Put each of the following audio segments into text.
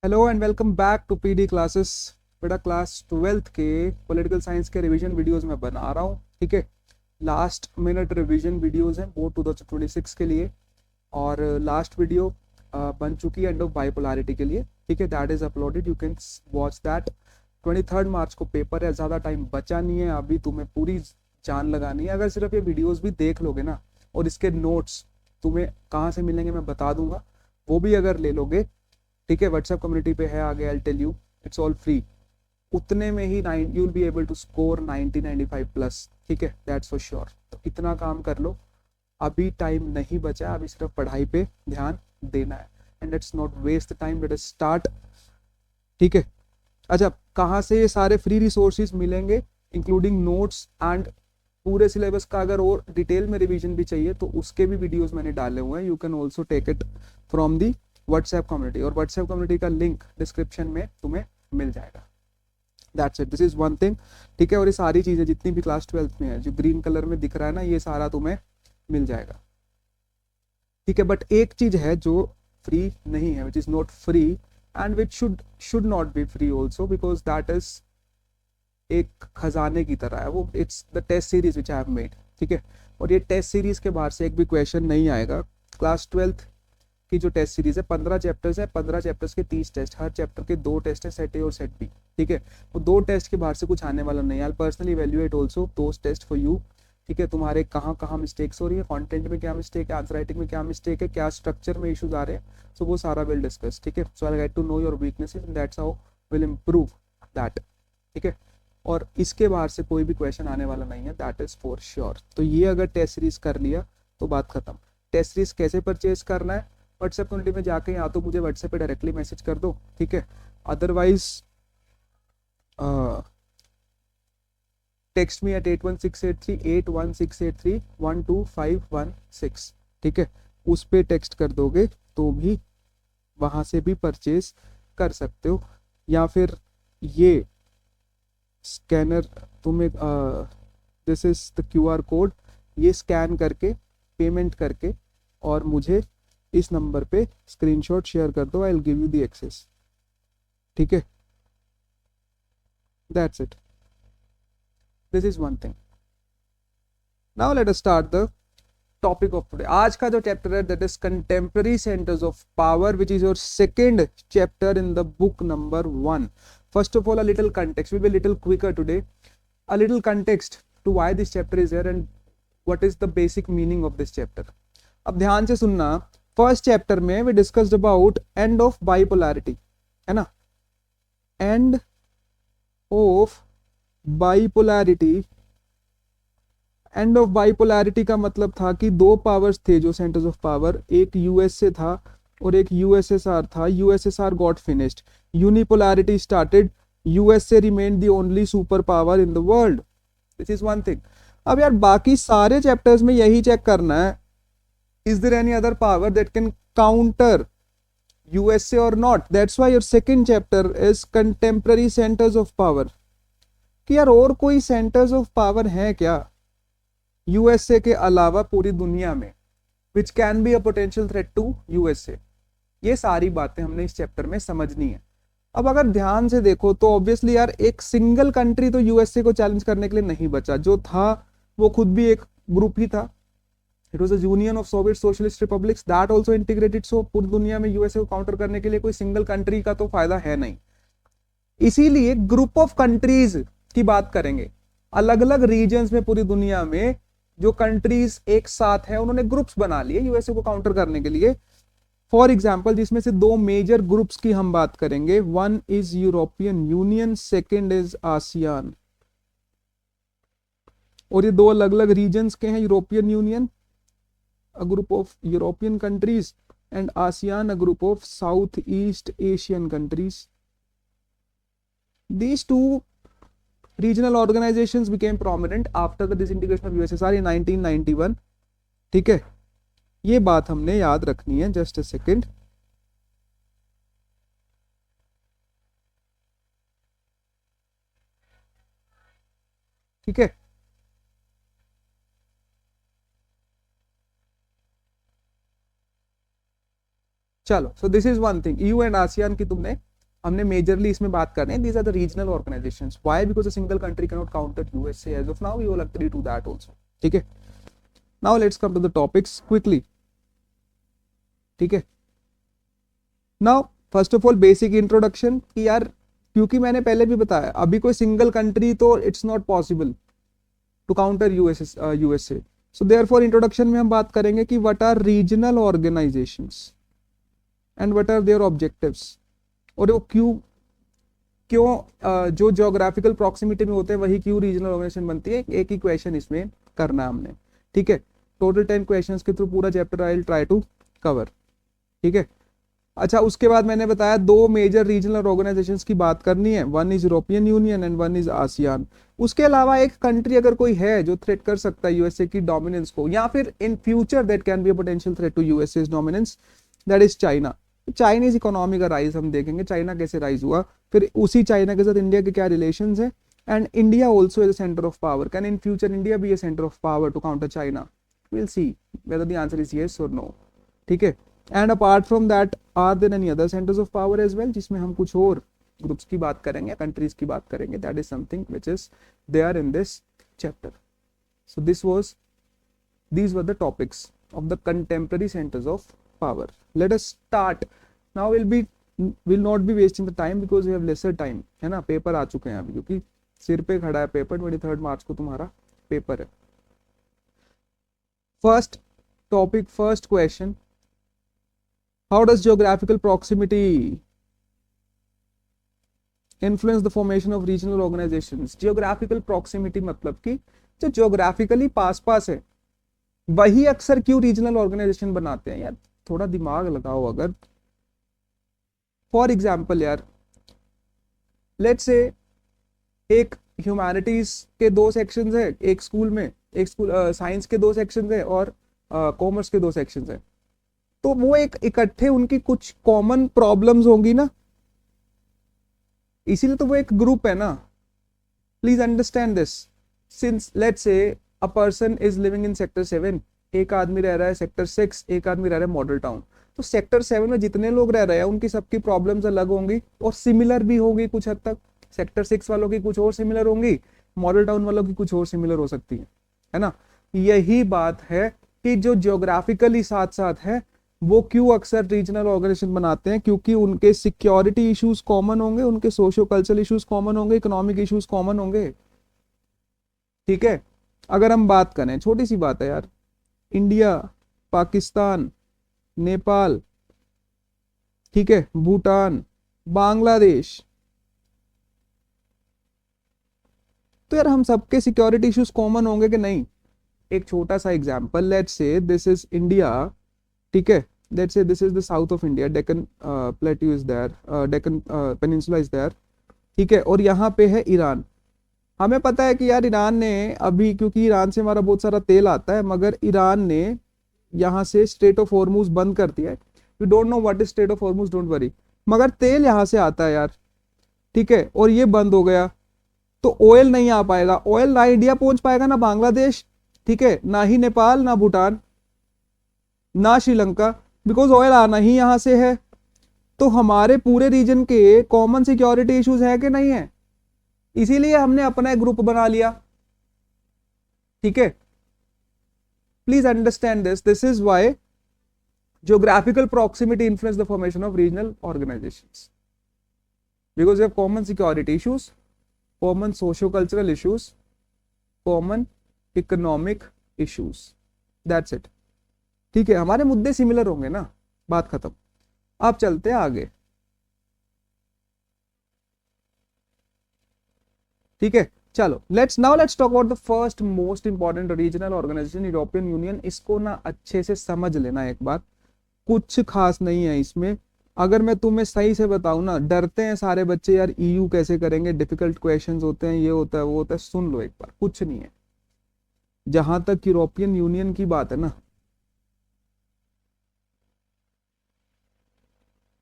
Hello and welcome back to PD classes. बेटा class 12th के political science के revision videos मैं बना रहा हूँ। ठीक है, लास्ट मिनट रिवीजन वीडियोस हैं वो 2026 के लिए। और लास्ट वीडियो बन चुकी है एंड ऑफ बाइपोलैरिटी के लिए। ठीक है, that is uploaded, you can watch that. 23 मार्च को पेपर है, ज़्यादा टाइम बचा नहीं है, अभी तुम्हें पूरी जान लगानी है। अगर सिर्फ ये वीडियोस भी देख लोगे ना, और इसके नोट्स तुम्हें कहाँ से मिलेंगे मैं बता दूंगा, वो भी अगर ले लोगे, ठीक है, व्हाट्सएप कम्युनिटी पे है आगे, I tell you it's all free. उतने में ही you will be able to score 90-95 plus. ठीक है, दैट्स फॉर श्योर। तो इतना काम कर लो, अभी टाइम नहीं बचा, अभी सिर्फ पढ़ाई पे ध्यान देना है and let's not waste time, let us start. ठीक है, अच्छा, कहाँ से ये सारे फ्री रिसोर्सेज मिलेंगे इंक्लूडिंग नोट्स एंड पूरे सिलेबस का अगर और डिटेल में रिवीजन भी चाहिए तो उसके भी वीडियोस मैंने डाले हुए हैं, you can also take it from the WhatsApp community, और व्हाट्सएप कम्युनिटी का लिंक डिस्क्रिप्शन में तुम्हें मिल जाएगा। That's it, this is one thing. ठीक है, और ये सारी चीजें जितनी भी क्लास 12th में है, जो ग्रीन कलर में दिख रहा है ना, ये सारा तुम्हें मिल जाएगा। ठीक है, बट एक चीज है जो फ्री नहीं है, which is not free and which should not be free also, because that is एक खजाने की तरह है वो। It's the test series which I have made. ठीक है, और ये टेस्ट सीरीज के बाहर से एक भी क्वेश्चन नहीं आएगा। क्लास 12th की जो टेस्ट सीरीज है, 15 चैप्टर्स है, 15 चैप्टर्स के 30 टेस्ट, हर चैप्टर के 2 टेस्ट है, सेट ए और सेट बी। ठीक है, वो 2 टेस्ट के बाहर से कुछ आने वाला नहीं है। I personally evaluate also those test for you. ठीक है, तुम्हारे कहाँ कहाँ मिस्टेक्स हो रही है, कंटेंट में क्या मिस्टेक है, आंसर राइटिंग में क्या मिस्टेक है, क्या स्ट्रक्चर में इश्यूज आ रहे हैं, सो वो सारा विल डिस्कस। ठीक है, so I get to know your weaknesses and that's how will improve that. ठीक है, और इसके बाहर से कोई भी क्वेश्चन आने वाला नहीं है, दैट इज फॉर श्योर। तो ये अगर टेस्ट सीरीज कर लिया तो बात खत्म। टेस्ट सीरीज कैसे परचेज करना है, व्हाट्सएप कम्युनिटी में जाके या तो मुझे व्हाट्सएप पे डायरेक्टली मैसेज कर दो। ठीक है, अदरवाइज टेक्स्ट मी एट 8168311683 12516। ठीक है, उस पे टेक्स्ट कर दोगे तो भी वहां से भी परचेज कर सकते हो, या फिर ये स्कैनर तुम्हें, this is the QR code, ये स्कैन करके पेमेंट करके और मुझे इस नंबर पे स्क्रीनशॉट शेयर कर दो, I will give you the access. ठीक है, that's it, this is one thing. Now let us start the topic of today. आज का जो चैप्टर है that is contemporary centres of power, which is your second chapter in the book number 1। First of all, a little context, we'll be a little quicker today. A little context to why this chapter is here and what is the basic meaning of this chapter. अब ध्यान से सुनना, first chapter में we discussed about end of bipolarity, है ना, end of bipolarity। End of bipolarity का मतलब था कि 2 पावर्स थे जो सेंटर्स ऑफ पावर, एक यूएसए था और एक यूएसएसआर था। USSR got finished, unipolarity started, USA remain the only super power in the world. This is one thing. अब यार बाकी सारे चैप्टर्स में यही चेक करना है, is there any other power that can counter USA और not. That's why your second chapter is contemporary centres of power, कि यार और कोई सेंटर्स ऑफ पावर है क्या यूएसए के अलावा पूरी दुनिया में, which can be a potential threat to USA. ये सारी बातें हमने इस चैप्टर में समझनी है। अब अगर ध्यान से देखो तो ऑब्वियसली यार एक सिंगल कंट्री तो यूएसए को चैलेंज करने के लिए नहीं बचा, जो था वो खुद भी एक ग्रुप ही था। It was a union of Soviet socialist republics that also integrated. So पूरी दुनिया में यूएसए को काउंटर करने के लिए कोई सिंगल कंट्री का तो फायदा है नहीं, इसीलिए ग्रुप ऑफ कंट्रीज की बात करेंगे। अलग अलग रीजन्स में पूरी दुनिया में जो कंट्रीज एक साथ है, उन्होंने ग्रुप्स बना लिए यूएसए को काउंटर करने के लिए। फॉर एग्जाम्पल, जिसमें से 2 मेजर ग्रुप्स की हम बात करेंगे, one is European union, second is ASEAN. और ये 2 अलग अलग रीजन्स के हैं, European union a group of European countries and ASEAN a group of South east Asian countries. These two regional organizations became prominent after the disintegration of USSR in 1991। ठीक है, ये बात हमने याद रखनी है। जस्ट अ सेकेंड, ठीक है, चलो। So this is one thing, you and ASEAN की तुमने हमने मेजरली इसमें बात कर रहे हैं, these are the regional organisations. Why? Because a single country can not counter USA as of now. We will agree to that also. ठीक है, now let's come to the topics quickly. ठीक है, now first of all basic introduction कि यार, क्योंकि मैंने पहले भी बताया अभी कोई सिंगल कंट्री तो it's not possible to counter USA. So therefore introduction में हम बात करेंगे कि what are regional organisations and what are their objectives. और वो क्यों जो ज्योग्राफिकल प्रॉक्सिमिटी में होते हैं वही क्यों रीजनल ऑर्गेनाइजेशन बनती है. एक ही क्वेश्चन इसमें करना है हमने. ठीक है, टोटल 10 क्वेश्चंस के थ्रू पूरा chapter I will try to cover. ठीक है, अच्छा उसके बाद मैंने बताया दो मेजर रीजनल ऑर्गेनाइजेशंस की बात करनी है. One is European union and one is ASEAN. उसके अलावा एक कंट्री अगर कोई है जो थ्रेट कर सकता है यूएसए की डोमिनेंस को, या फिर in future that can be a potential threat to USA dominance, that is China. Chinese economy का राइज हम देखेंगे, चाइना कैसे राइज हुआ, फिर उसी चाइना के साथ इंडिया के क्या रिलेशंस है, and India also is a centre of power. Can in future India be a centre of power to counter China? Will see whether the answer is yes और no. ठीक है, and apart from that are there any other centres of power as well, जिसमें हम कुछ और groups की बात करेंगे, कंट्रीज की बात करेंगे. That is something which is there in this chapter. So these were the topics of the contemporary centers of power. Let us start. Now will not be wasting the time because we have lesser time, है ना. Paper आ चुके हैं अभी, क्योंकि सिर पे खड़ा है पेपर. 23 मार्च को तुम्हारा पेपर है. First topic, first question, how does geographical proximity influence the formation of regional organizations? geographical proximity मतलब कि जो geographically पास पास है वही अक्सर क्यों रीजनल ऑर्गेनाइजेशन बनाते हैं. यार थोड़ा दिमाग लगाओ. अगर फॉर एग्जाम्पल यार, लेट्स से एक ह्यूमैनिटीज के 2 सेक्शंस है एक स्कूल में, एक स्कूल साइंस के 2 सेक्शंस है और कॉमर्स के 2 सेक्शंस है, तो वो एक इकट्ठे उनकी कुछ कॉमन प्रॉब्लम्स होंगी ना, इसीलिए तो वो एक ग्रुप है ना. Please understand this. Since let's say a person is living in sector 7, एक आदमी रह रहा है सेक्टर 6, एक आदमी रह रहा है मॉडल टाउन. तो सेक्टर 7 में जितने लोग रह रहे हैं उनकी सबकी प्रॉब्लम्स अलग होंगी और सिमिलर भी होगी कुछ हद तक. सेक्टर 6 वालों की कुछ और सिमिलर होंगी, मॉडल टाउन वालों की कुछ और सिमिलर हो सकती है ना. यही बात है कि जो ज्योग्राफिकली साथ साथ है वो क्यों अक्सर रीजनल ऑर्गेनाइजेशन बनाते हैं, क्योंकि उनके सिक्योरिटी इश्यूज कॉमन होंगे, उनके सोशियो कल्चरल इश्यूज कॉमन होंगे, इकोनॉमिक इश्यूज कॉमन होंगे. ठीक है, अगर हम बात करें, छोटी सी बात है यार, इंडिया, पाकिस्तान, नेपाल, ठीक है, भूटान, बांग्लादेश, तो यार हम सबके सिक्योरिटी इश्यूज कॉमन होंगे कि नहीं. एक छोटा सा example, let's say this is India. ठीक है, let's say this is the south of India, Deccan plateau is there, Deccan peninsula is there. ठीक है, और यहाँ पे है ईरान. हमें पता है कि यार ईरान ने अभी, क्योंकि ईरान से हमारा बहुत सारा तेल आता है, मगर ईरान ने यहाँ से स्ट्रेट ऑफ हॉर्मुज बंद कर दिया है. You don't know what is straight of Hormuz, don't worry, मगर तेल यहाँ से आता है यार. ठीक है, और ये बंद हो गया तो ऑयल नहीं आ पाएगा. ऑयल ना इंडिया पहुंच पाएगा, ना बांग्लादेश, ठीक है, ना ही नेपाल, ना भूटान, ना श्रीलंका, बिकॉज ऑयल आना ही यहां से है. तो हमारे पूरे रीजन के कॉमन सिक्योरिटी इश्यूज है कि नहीं है, इसीलिए हमने अपना एक ग्रुप बना लिया. ठीक है, please understand this. This is why geographical proximity influence the formation of regional organizations, because you have common security issues, common socio-cultural issues, common economic issues. That's it. ठीक है, हमारे मुद्दे सिमिलर होंगे ना, बात खत्म. आप चलते हैं आगे. ठीक है, चलो let's talk about the first most important regional organisation, European Union. इसको ना अच्छे से समझ लेना एक बार, कुछ खास नहीं है इसमें. अगर मैं तुम्हें सही से बताऊं ना, डरते हैं सारे बच्चे यार ईयू कैसे करेंगे, डिफिकल्ट क्वेश्चंस होते हैं, ये होता है वो होता है. सुन लो एक बार, कुछ नहीं है. जहां तक यूरोपियन यूनियन की बात है ना,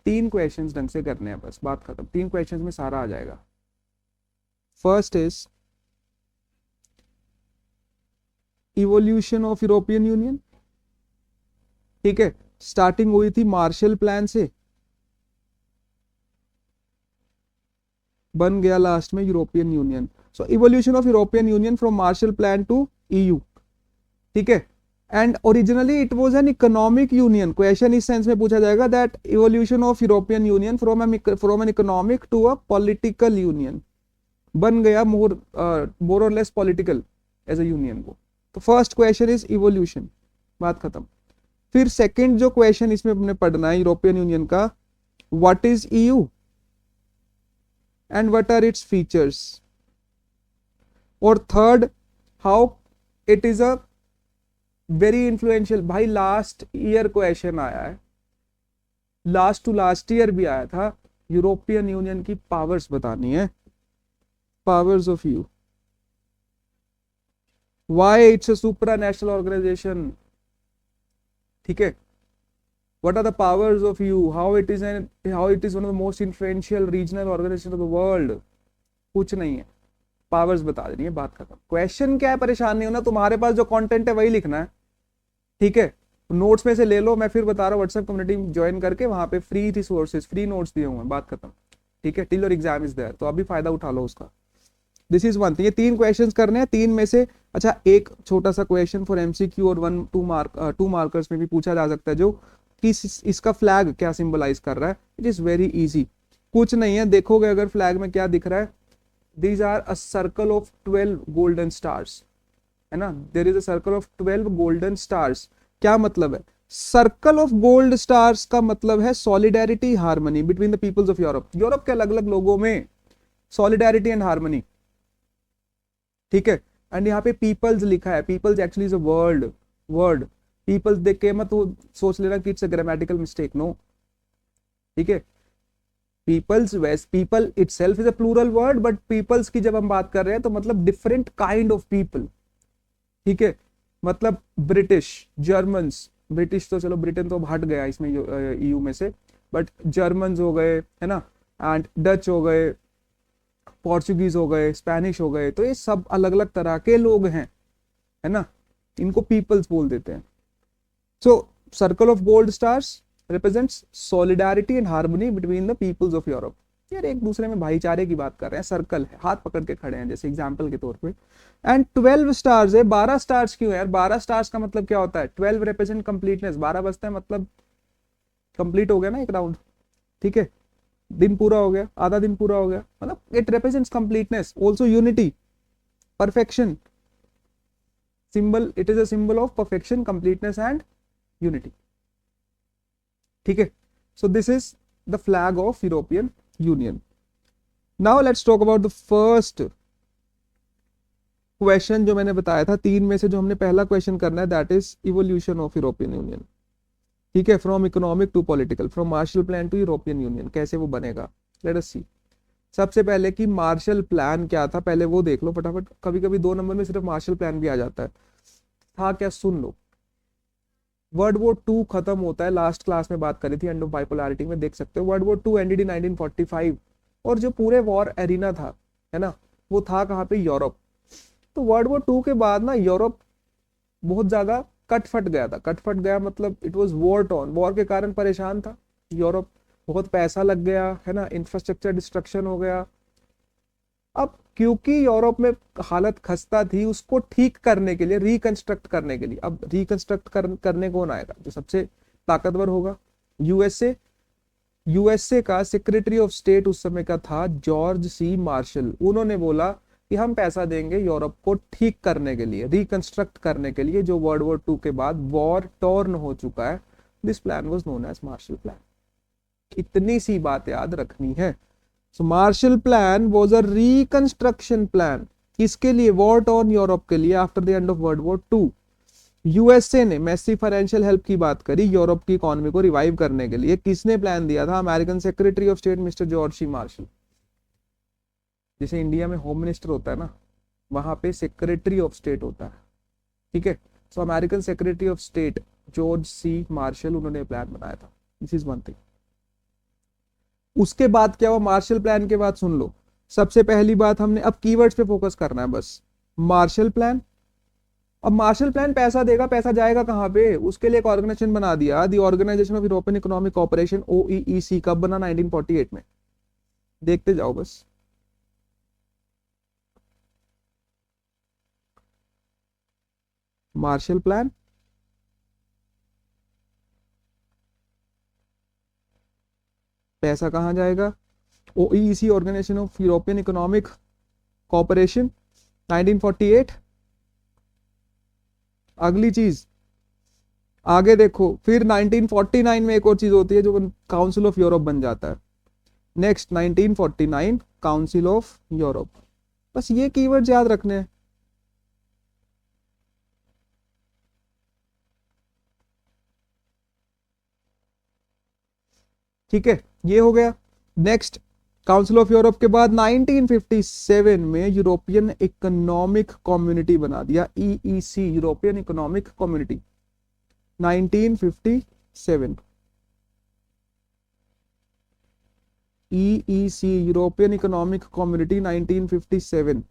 3 क्वेश्चंस ढंग से करने हैं बस, बात खत्म. 3 क्वेश्चंस में सारा आ जाएगा. First is evolution of European Union. ठीक है, स्टार्टिंग हुई थी मार्शल प्लान से, बन गया लास्ट में European Union. So evolution of European Union from Marshall Plan to EU, ठीक है। And originally it was an economic union. Question इस सेंस में पूछा जाएगा that evolution of European Union from an economic to a political union, बन गया more और less political as a union को। तो फर्स्ट क्वेश्चन इज इवोल्यूशन, बात खत्म। फिर सेकंड जो क्वेश्चन इसमें हमने पढ़ना है यूरोपियन यूनियन का, what is EU and what are its features. और third, how it is a very influential. भाई लास्ट ईयर क्वेश्चन आया है, लास्ट टू लास्ट ईयर भी आया था, यूरोपियन यूनियन की पावर्स बतानी है, powers of EU, why it's a supranational organisation, ठीक है। What are the powers of EU? How it is one of the most influential regional organizations of the world? कुछ नहीं है, powers बता देनी है, बात खत्म। क्वेश्चन क्या है, परेशान नहीं होना, तुम्हारे पास जो कंटेंट है वही लिखना है, ठीक है। नोट्स में से ले लो, मैं फिर बता रहा हूँ, व्हाट्सएप कम्युनिटी ज्वाइन करके वहां पे फ्री रिसोर्सेज, फ्री नोट्स दिए हुए हैं, बात खत्म, ठीक है। Till your exam is there, तो अभी फायदा उठा लो उसका। दिस इज वन थिंग, ये 3 क्वेश्चंस करने हैं, 3 में से अच्छा एक छोटा सा क्वेश्चन फॉर एमसीक्यू और 2 मार्कर्स में भी पूछा जा सकता है, जो कि इसका फ्लैग क्या सिंबलाइज कर रहा है। इट इज वेरी इजी, कुछ नहीं है, देखोगे अगर फ्लैग में क्या दिख रहा है, these are a circle of 12 golden stars, है ना। There is a circle of 12 golden stars. क्या मतलब है सर्कल ऑफ गोल्ड स्टार्स का? मतलब है solidarity, harmony between the peoples of Europe. Europe के अलग अलग लोगों में सॉलिडेरिटी एंड हार्मनी, ठीक है। एंड यहाँ पे पीपल्स लिखा है, peoples actually is a word peoples देख के मत तो सोच लेना कि it's a grammatical mistake, no, ठीक है। Peoples waste, people itself is a plural word, but peoples की जब हम बात कर रहे हैं तो मतलब डिफरेंट काइंड ऑफ पीपल, ठीक है। मतलब ब्रिटिश, जर्मन्स, ब्रिटिश तो चलो ब्रिटेन तो हट गया इसमें ईयू में से, बट जर्मन्स हो गए, है ना, एंड डच हो गए, पोर्चुगीज हो गए, स्पेनिश हो गए, तो ये सब अलग अलग तरह के लोग हैं, है ना, इनको पीपल्स बोल देते हैं। So circle of gold stars represents solidarity and harmony between the peoples of Europe. यार एक दूसरे में भाईचारे की बात कर रहे हैं, सर्कल है, हाथ पकड़ के खड़े हैं जैसे एग्जाम्पल के तौर पे। एंड 12 स्टार्स है, 12 स्टार्स क्यों है यार? 12 स्टार्स का मतलब क्या होता है? 12 रिप्रेजेंट कंप्लीटनेस, 12 बजता है मतलब कंप्लीट हो गया ना एक राउंड, ठीक है। दिन पूरा हो गया, आधा दिन पूरा हो गया, मतलब it represents completeness, also unity, perfection, symbol, it is a symbol of perfection, completeness and unity, ठीक है। सो this is the flag of European union. Now let's talk about the first question जो मैंने बताया था, 3 में से जो हमने पहला क्वेश्चन करना है, that is evolution of European Union, ठीक है। From economic to political, from Marshall Plan to European Union, कैसे वो बनेगा, लेट अस सी। सबसे पहले कि मार्शल प्लान क्या था, पहले वो देख लो फटाफट। कभी कभी 2 नंबर में सिर्फ मार्शल प्लान भी आ जाता है, था क्या सुन लो। वर्ल्ड वॉर 2 खत्म होता है, लास्ट क्लास में बात करी थी एंड ऑफ बाइपोलैरिटी में, देख सकते हो। वर्ल्ड वॉर 2 एंडेड इन 1945, और जो पूरे वॉर एरिना था, है ना, वो था कहाँ पे? यूरोप। तो वर्ल्ड वॉर 2 के बाद ना यूरोप बहुत ज्यादा कट फट गया था। कट फट गया मतलब it was war torn, war के कारण परेशान था यूरोप, बहुत पैसा लग गया, है ना, इंफ्रास्ट्रक्चर डिस्ट्रक्शन हो गया। अब क्योंकि यूरोप में हालत खस्ता थी, उसको ठीक करने के लिए, रिकंस्ट्रक्ट करने के लिए, अब रिकंस्ट्रक्ट करने कौन आएगा? जो सबसे ताकतवर होगा, यूएसए। यूएसए का सेक्रेटरी ऑफ स्टेट उस समय का था जॉर्ज सी मार्शल। उन्होंने बोला कि हम पैसा देंगे यूरोप को ठीक करने के लिए, रिकंस्ट्रक्ट करने के लिए, जो वर्ल्ड वॉर 2 के बाद वॉर टॉर्न हो चुका है। This plan was known as Marshall plan. इतनी सी बात याद रखनी है। So Marshall plan was a reconstruction plan, किसके लिए? वॉर टॉर्न यूरोप के लिए after the end of world war 2। USA ने मैसिव फाइनेंशियल हेल्प की बात करी यूरोप की इकोनॉमी को रिवाइव करने के लिए। किसने प्लान दिया था? American secretary of state Mister George C Marshall. जैसे इंडिया में होम मिनिस्टर होता है ना, वहां पे सेक्रेटरी ऑफ स्टेट होता है, ठीक है। So American secretary of state George C Marshall, उन्होंने प्लान बनाया था। This is one thing. उसके बाद क्या हुआ? मार्शल प्लान के बाद सुन लो, सबसे पहली बात हमने, अब कीवर्ड्स पे फोकस करना है बस। मार्शल प्लान, अब मार्शल प्लान पैसा देगा, पैसा जाएगा कहां पे? उसके लिए एक ऑर्गेनाइजेशन बना दिया, the organisation of European economic cooperation, OEEC. कब बना? 1948 में। देखते जाओ बस, मार्शल प्लान, पैसा कहाँ जाएगा? OEC, organisation of European economic cooperation, 1948। अगली चीज आगे देखो, फिर 1949 में एक और चीज होती है जो काउंसिल ऑफ यूरोप बन जाता है। Next 1949 council of Europe. बस ये कीवर्ड्स याद रखने हैं। ठीक है, ये हो गया। नेक्स्ट काउंसिल ऑफ यूरोप के बाद 1957 में यूरोपियन इकोनॉमिक कम्युनिटी बना दिया, EEC, European economic community, 1957। EEC, European economic community, 1957।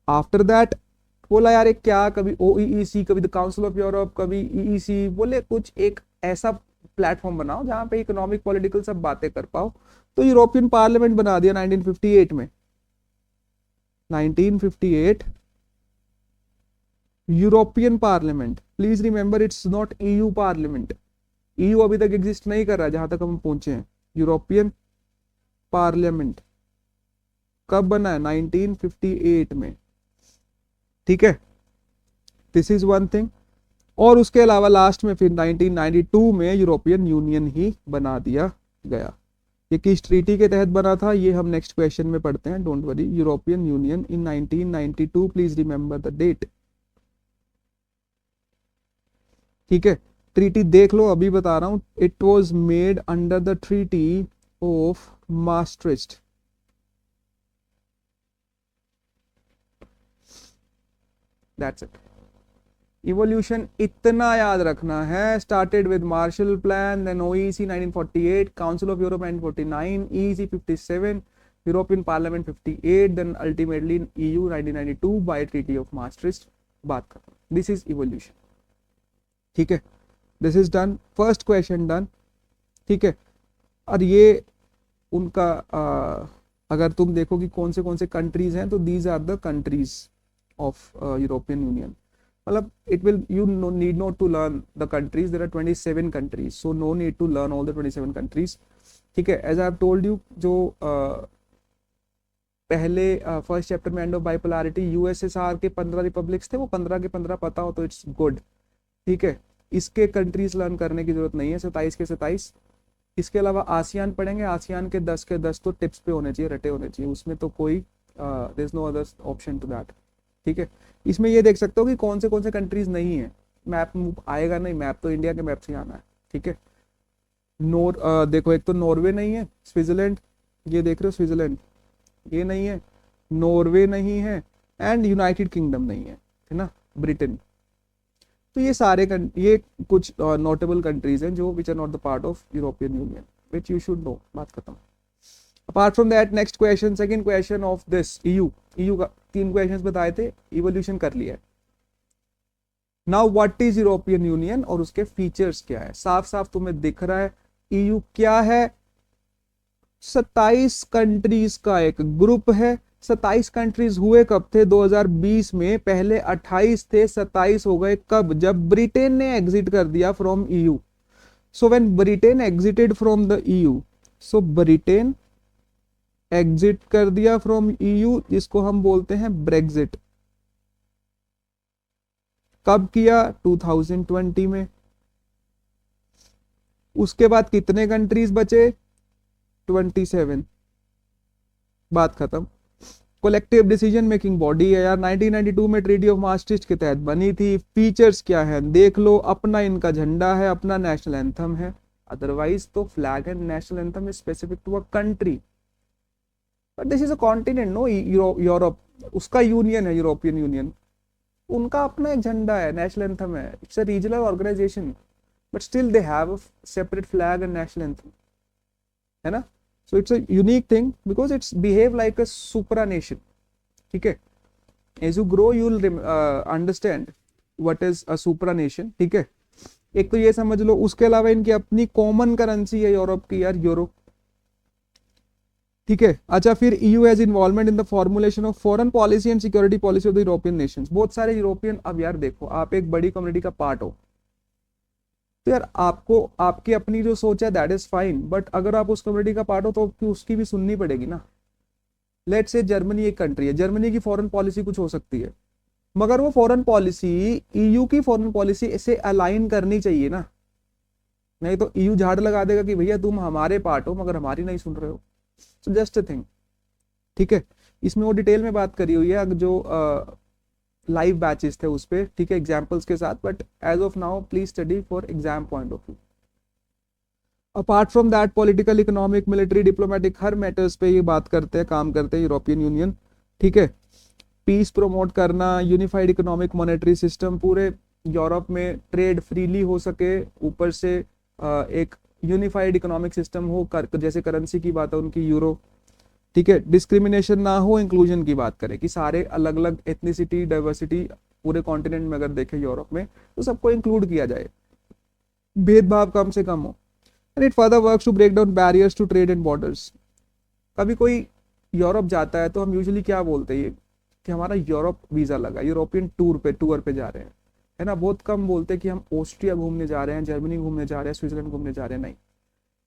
After that बोला यार एक क्या, कभी ओईसी, कभी द काउंसिल ऑफ यूरोप, कभी ईईसी, बोले कुछ एक ऐसा प्लेटफॉर्म बनाओ जहां पे इकोनॉमिक पॉलिटिकल सब बातें कर पाओ। तो यूरोपियन पार्लियामेंट बना दिया 1958 में। 1958 European parliament, please remember it's not EU parliament. EU अभी तक एग्जिस्ट नहीं कर रहा जहां तक हम पहुंचे हैं। यूरोपियन पार्लियामेंट कब बना है? 1958 में। ठीक है, दिस इज वन थिंग। और उसके अलावा लास्ट में फिर 1992 में यूरोपियन यूनियन ही बना दिया गया। ये किस ट्रीटी के तहत बना था ये हम नेक्स्ट क्वेश्चन में पढ़ते हैं, don't worry. European Union in 1992, please remember the date. ठीक है, ट्रीटी देख लो, अभी बता रहा हूं। It was made under the treaty of maastricht। That's it. Evolution इतना याद रखना है, started with Marshall plan, then OEC 1948, council of Europe 1949, EEC 57, European parliament 58, then ultimately EU 1992 by treaty of maastricht। बात खत्म। This is evolution. ठीक है, this is done, first question done. ठीक है, और ये उनका अगर तुम देखो कि कौन से कंट्रीज हैं, तो these are the countries of European Union. मतलब it will, you need not to learn the countries, there are 27 countries, so no need to learn all the 27 countries। ठीक है, as I have told you, जो पहले first chapter में and of bipolarity, USSR के 15 republics थे, वो 15 के 15 पता हो तो इट्स गुड। ठीक है, इसके कंट्रीज लर्न करने की जरूरत नहीं है, 27 के 27। इसके अलावा आसियान पढ़ेंगे, आसियान के 10 के 10 तो टिप्स पे होने चाहिए, रटे होने चाहिए, उसमें तो कोई there is no other option to that. ठीक है, इसमें ये देख सकते हो कि कौन से कंट्रीज नहीं है। मैप आएगा नहीं, मैप तो इंडिया के मैप से आना है। ठीक है, देखो, एक तो नॉर्वे नहीं है, स्विट्जरलैंड, ये देख रहे हो स्विट्जरलैंड, ये नहीं है, नॉर्वे नहीं है, एंड यूनाइटेड किंगडम नहीं है ना, ब्रिटेन। तो ये सारे ये कुछ नोटेबल कंट्रीज हैं जो which are not the part of European Union, which you should know. बात खत्म। Apart from that, next question, second question of this EU का 3 क्वेश्चंस बताए थे, इवोल्यूशन कर लिया है। Now what is European Union और उसके फीचर्स क्या है? साफ साफ तुम्हें दिख रहा है, ईयू क्या है? 27 कंट्रीज का एक ग्रुप है। 27 कंट्रीज हुए कब थे? 2020 में। पहले 28 थे, 27 हो गए कब? जब ब्रिटेन ने एग्जिट कर दिया from EU. So when Britain exerted from the EU, so Britain exit कर दिया फ्रॉम ईयू, जिसको हम बोलते हैं ब्रेग्जिट। कब किया? 2020 में। उसके बाद कितने कंट्रीज बचे? 27। बात खत्म। कलेक्टिव डिसीजन मेकिंग बॉडी है यार, 1992 में ट्रीटी ऑफ maastricht के तहत बनी थी। फीचर्स क्या है देख लो, अपना इनका झंडा है, अपना नेशनल एंथम है, अदरवाइज तो flag and national anthem is specific to a country, but this is a continent, no. Europe उसका यूनियन है, यूरोपियन यूनियन, उनका अपना एक झंडा है, नेशनल एंथम है। It's a regional organisation, but still they have a separate flag and national anthem, है ना। So it's a unique thing because it's behave like a supra nation. ठीक है, as you grow you will understand what is a supra nation. ठीक है, एक तो ये समझ लो। उसके अलावा इनकी अपनी कॉमन करेंसी है यूरोप की यार, यूरो। ठीक है। अच्छा, फिर EU has involvement in the formulation of foreign policy and security policy of the European Nations. बहुत सारे यूरोपियन, अब यार देखो, आप एक बड़ी कम्युनिटी का पार्ट हो, तो यार आपको आपकी अपनी जो सोच है दैट इज फाइन, बट अगर आप उस कम्युनिटी का पार्ट हो तो आपकी उसकी भी सुननी पड़ेगी ना। लेट्स से जर्मनी एक कंट्री है, जर्मनी की फॉरेन पॉलिसी कुछ हो सकती है, मगर वो फॉरेन पॉलिसी ईयू की फॉरेन पॉलिसी से अलाइन करनी चाहिए ना। नहीं तो ईयू झाड़ लगा देगा कि भैया तुम हमारे पार्ट हो मगर हमारी नहीं सुन रहे हो। So just a thing. ठीक है, इसमें वो डिटेल में बात करी हुई है जो लाइव बैचेस थे उस पर, ठीक है, एग्जाम्पल्स के साथ, but as of now please study for exam point of view. Apart from that political, economic, military, diplomatic, हर मैटर्स पे ये बात करते हैं, काम करते हैं यूरोपियन यूनियन। ठीक है, पीस प्रमोट करना, यूनिफाइड इकोनॉमिक मॉनेटरी सिस्टम, पूरे यूरोप में ट्रेड फ्रीली हो सके, ऊपर से एक यूनिफाइड इकोनॉमिक सिस्टम हो, जैसे करेंसी की बात है उनकी यूरो। ठीक है, डिस्क्रिमिनेशन ना हो, इंक्लूजन की बात करें कि सारे अलग अलग एथनिसिटी, डाइवर्सिटी पूरे कॉन्टिनेंट में अगर देखें यूरोप में तो सबको इंक्लूड किया जाए, भेदभाव कम से कम हो। And it further works to break down barriers to trade and borders. कभी कोई यूरोप जाता है तो हम यूजुअली क्या बोलते हैं कि हमारा यूरोप वीजा लगा, यूरोपियन टूर पे जा रहे हैं, है ना। बहुत कम बोलते हैं कि हम ऑस्ट्रिया घूमने जा रहे हैं, जर्मनी घूमने जा रहे हैं, स्विट्जरलैंड घूमने जा रहे हैं, नहीं।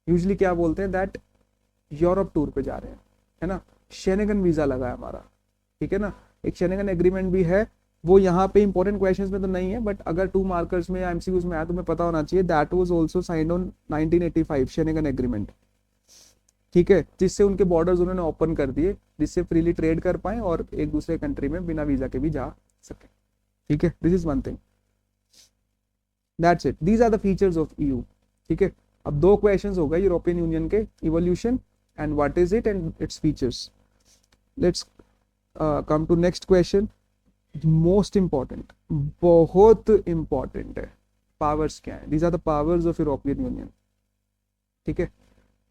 यूजुअली क्या बोलते हैं, दैट यूरोप टूर पे जा रहे हैं, है ना। शेनेगन वीजा लगा है हमारा, ठीक है ना। एक शेनेगन एग्रीमेंट भी है, वो यहाँ पे इंपॉर्टेंट क्वेश्चंस में तो नहीं है, बट अगर 2 मार्कर्स में या एमसीक्यूज में आया तो तुम्हें पता होना चाहिए, that was also signed on 1985, Schengen agreement. ठीक है, जिससे उनके बॉर्डर्स उन्होंने ओपन कर दिए, जिससे फ्रीली ट्रेड कर पाए और एक दूसरे कंट्री में बिना वीजा के भी जा सके। ठीक है, this is one thing, that's it, these are the features of EU. ठीक है, अब 2 क्वेश्चंस हो गए यूरोपियन यूनियन के, evolution and what is it and its features. Let's come to next question, most important, बहुत इंपॉर्टेंट है। Powers क्या है, these are the powers of European Union. ठीक है,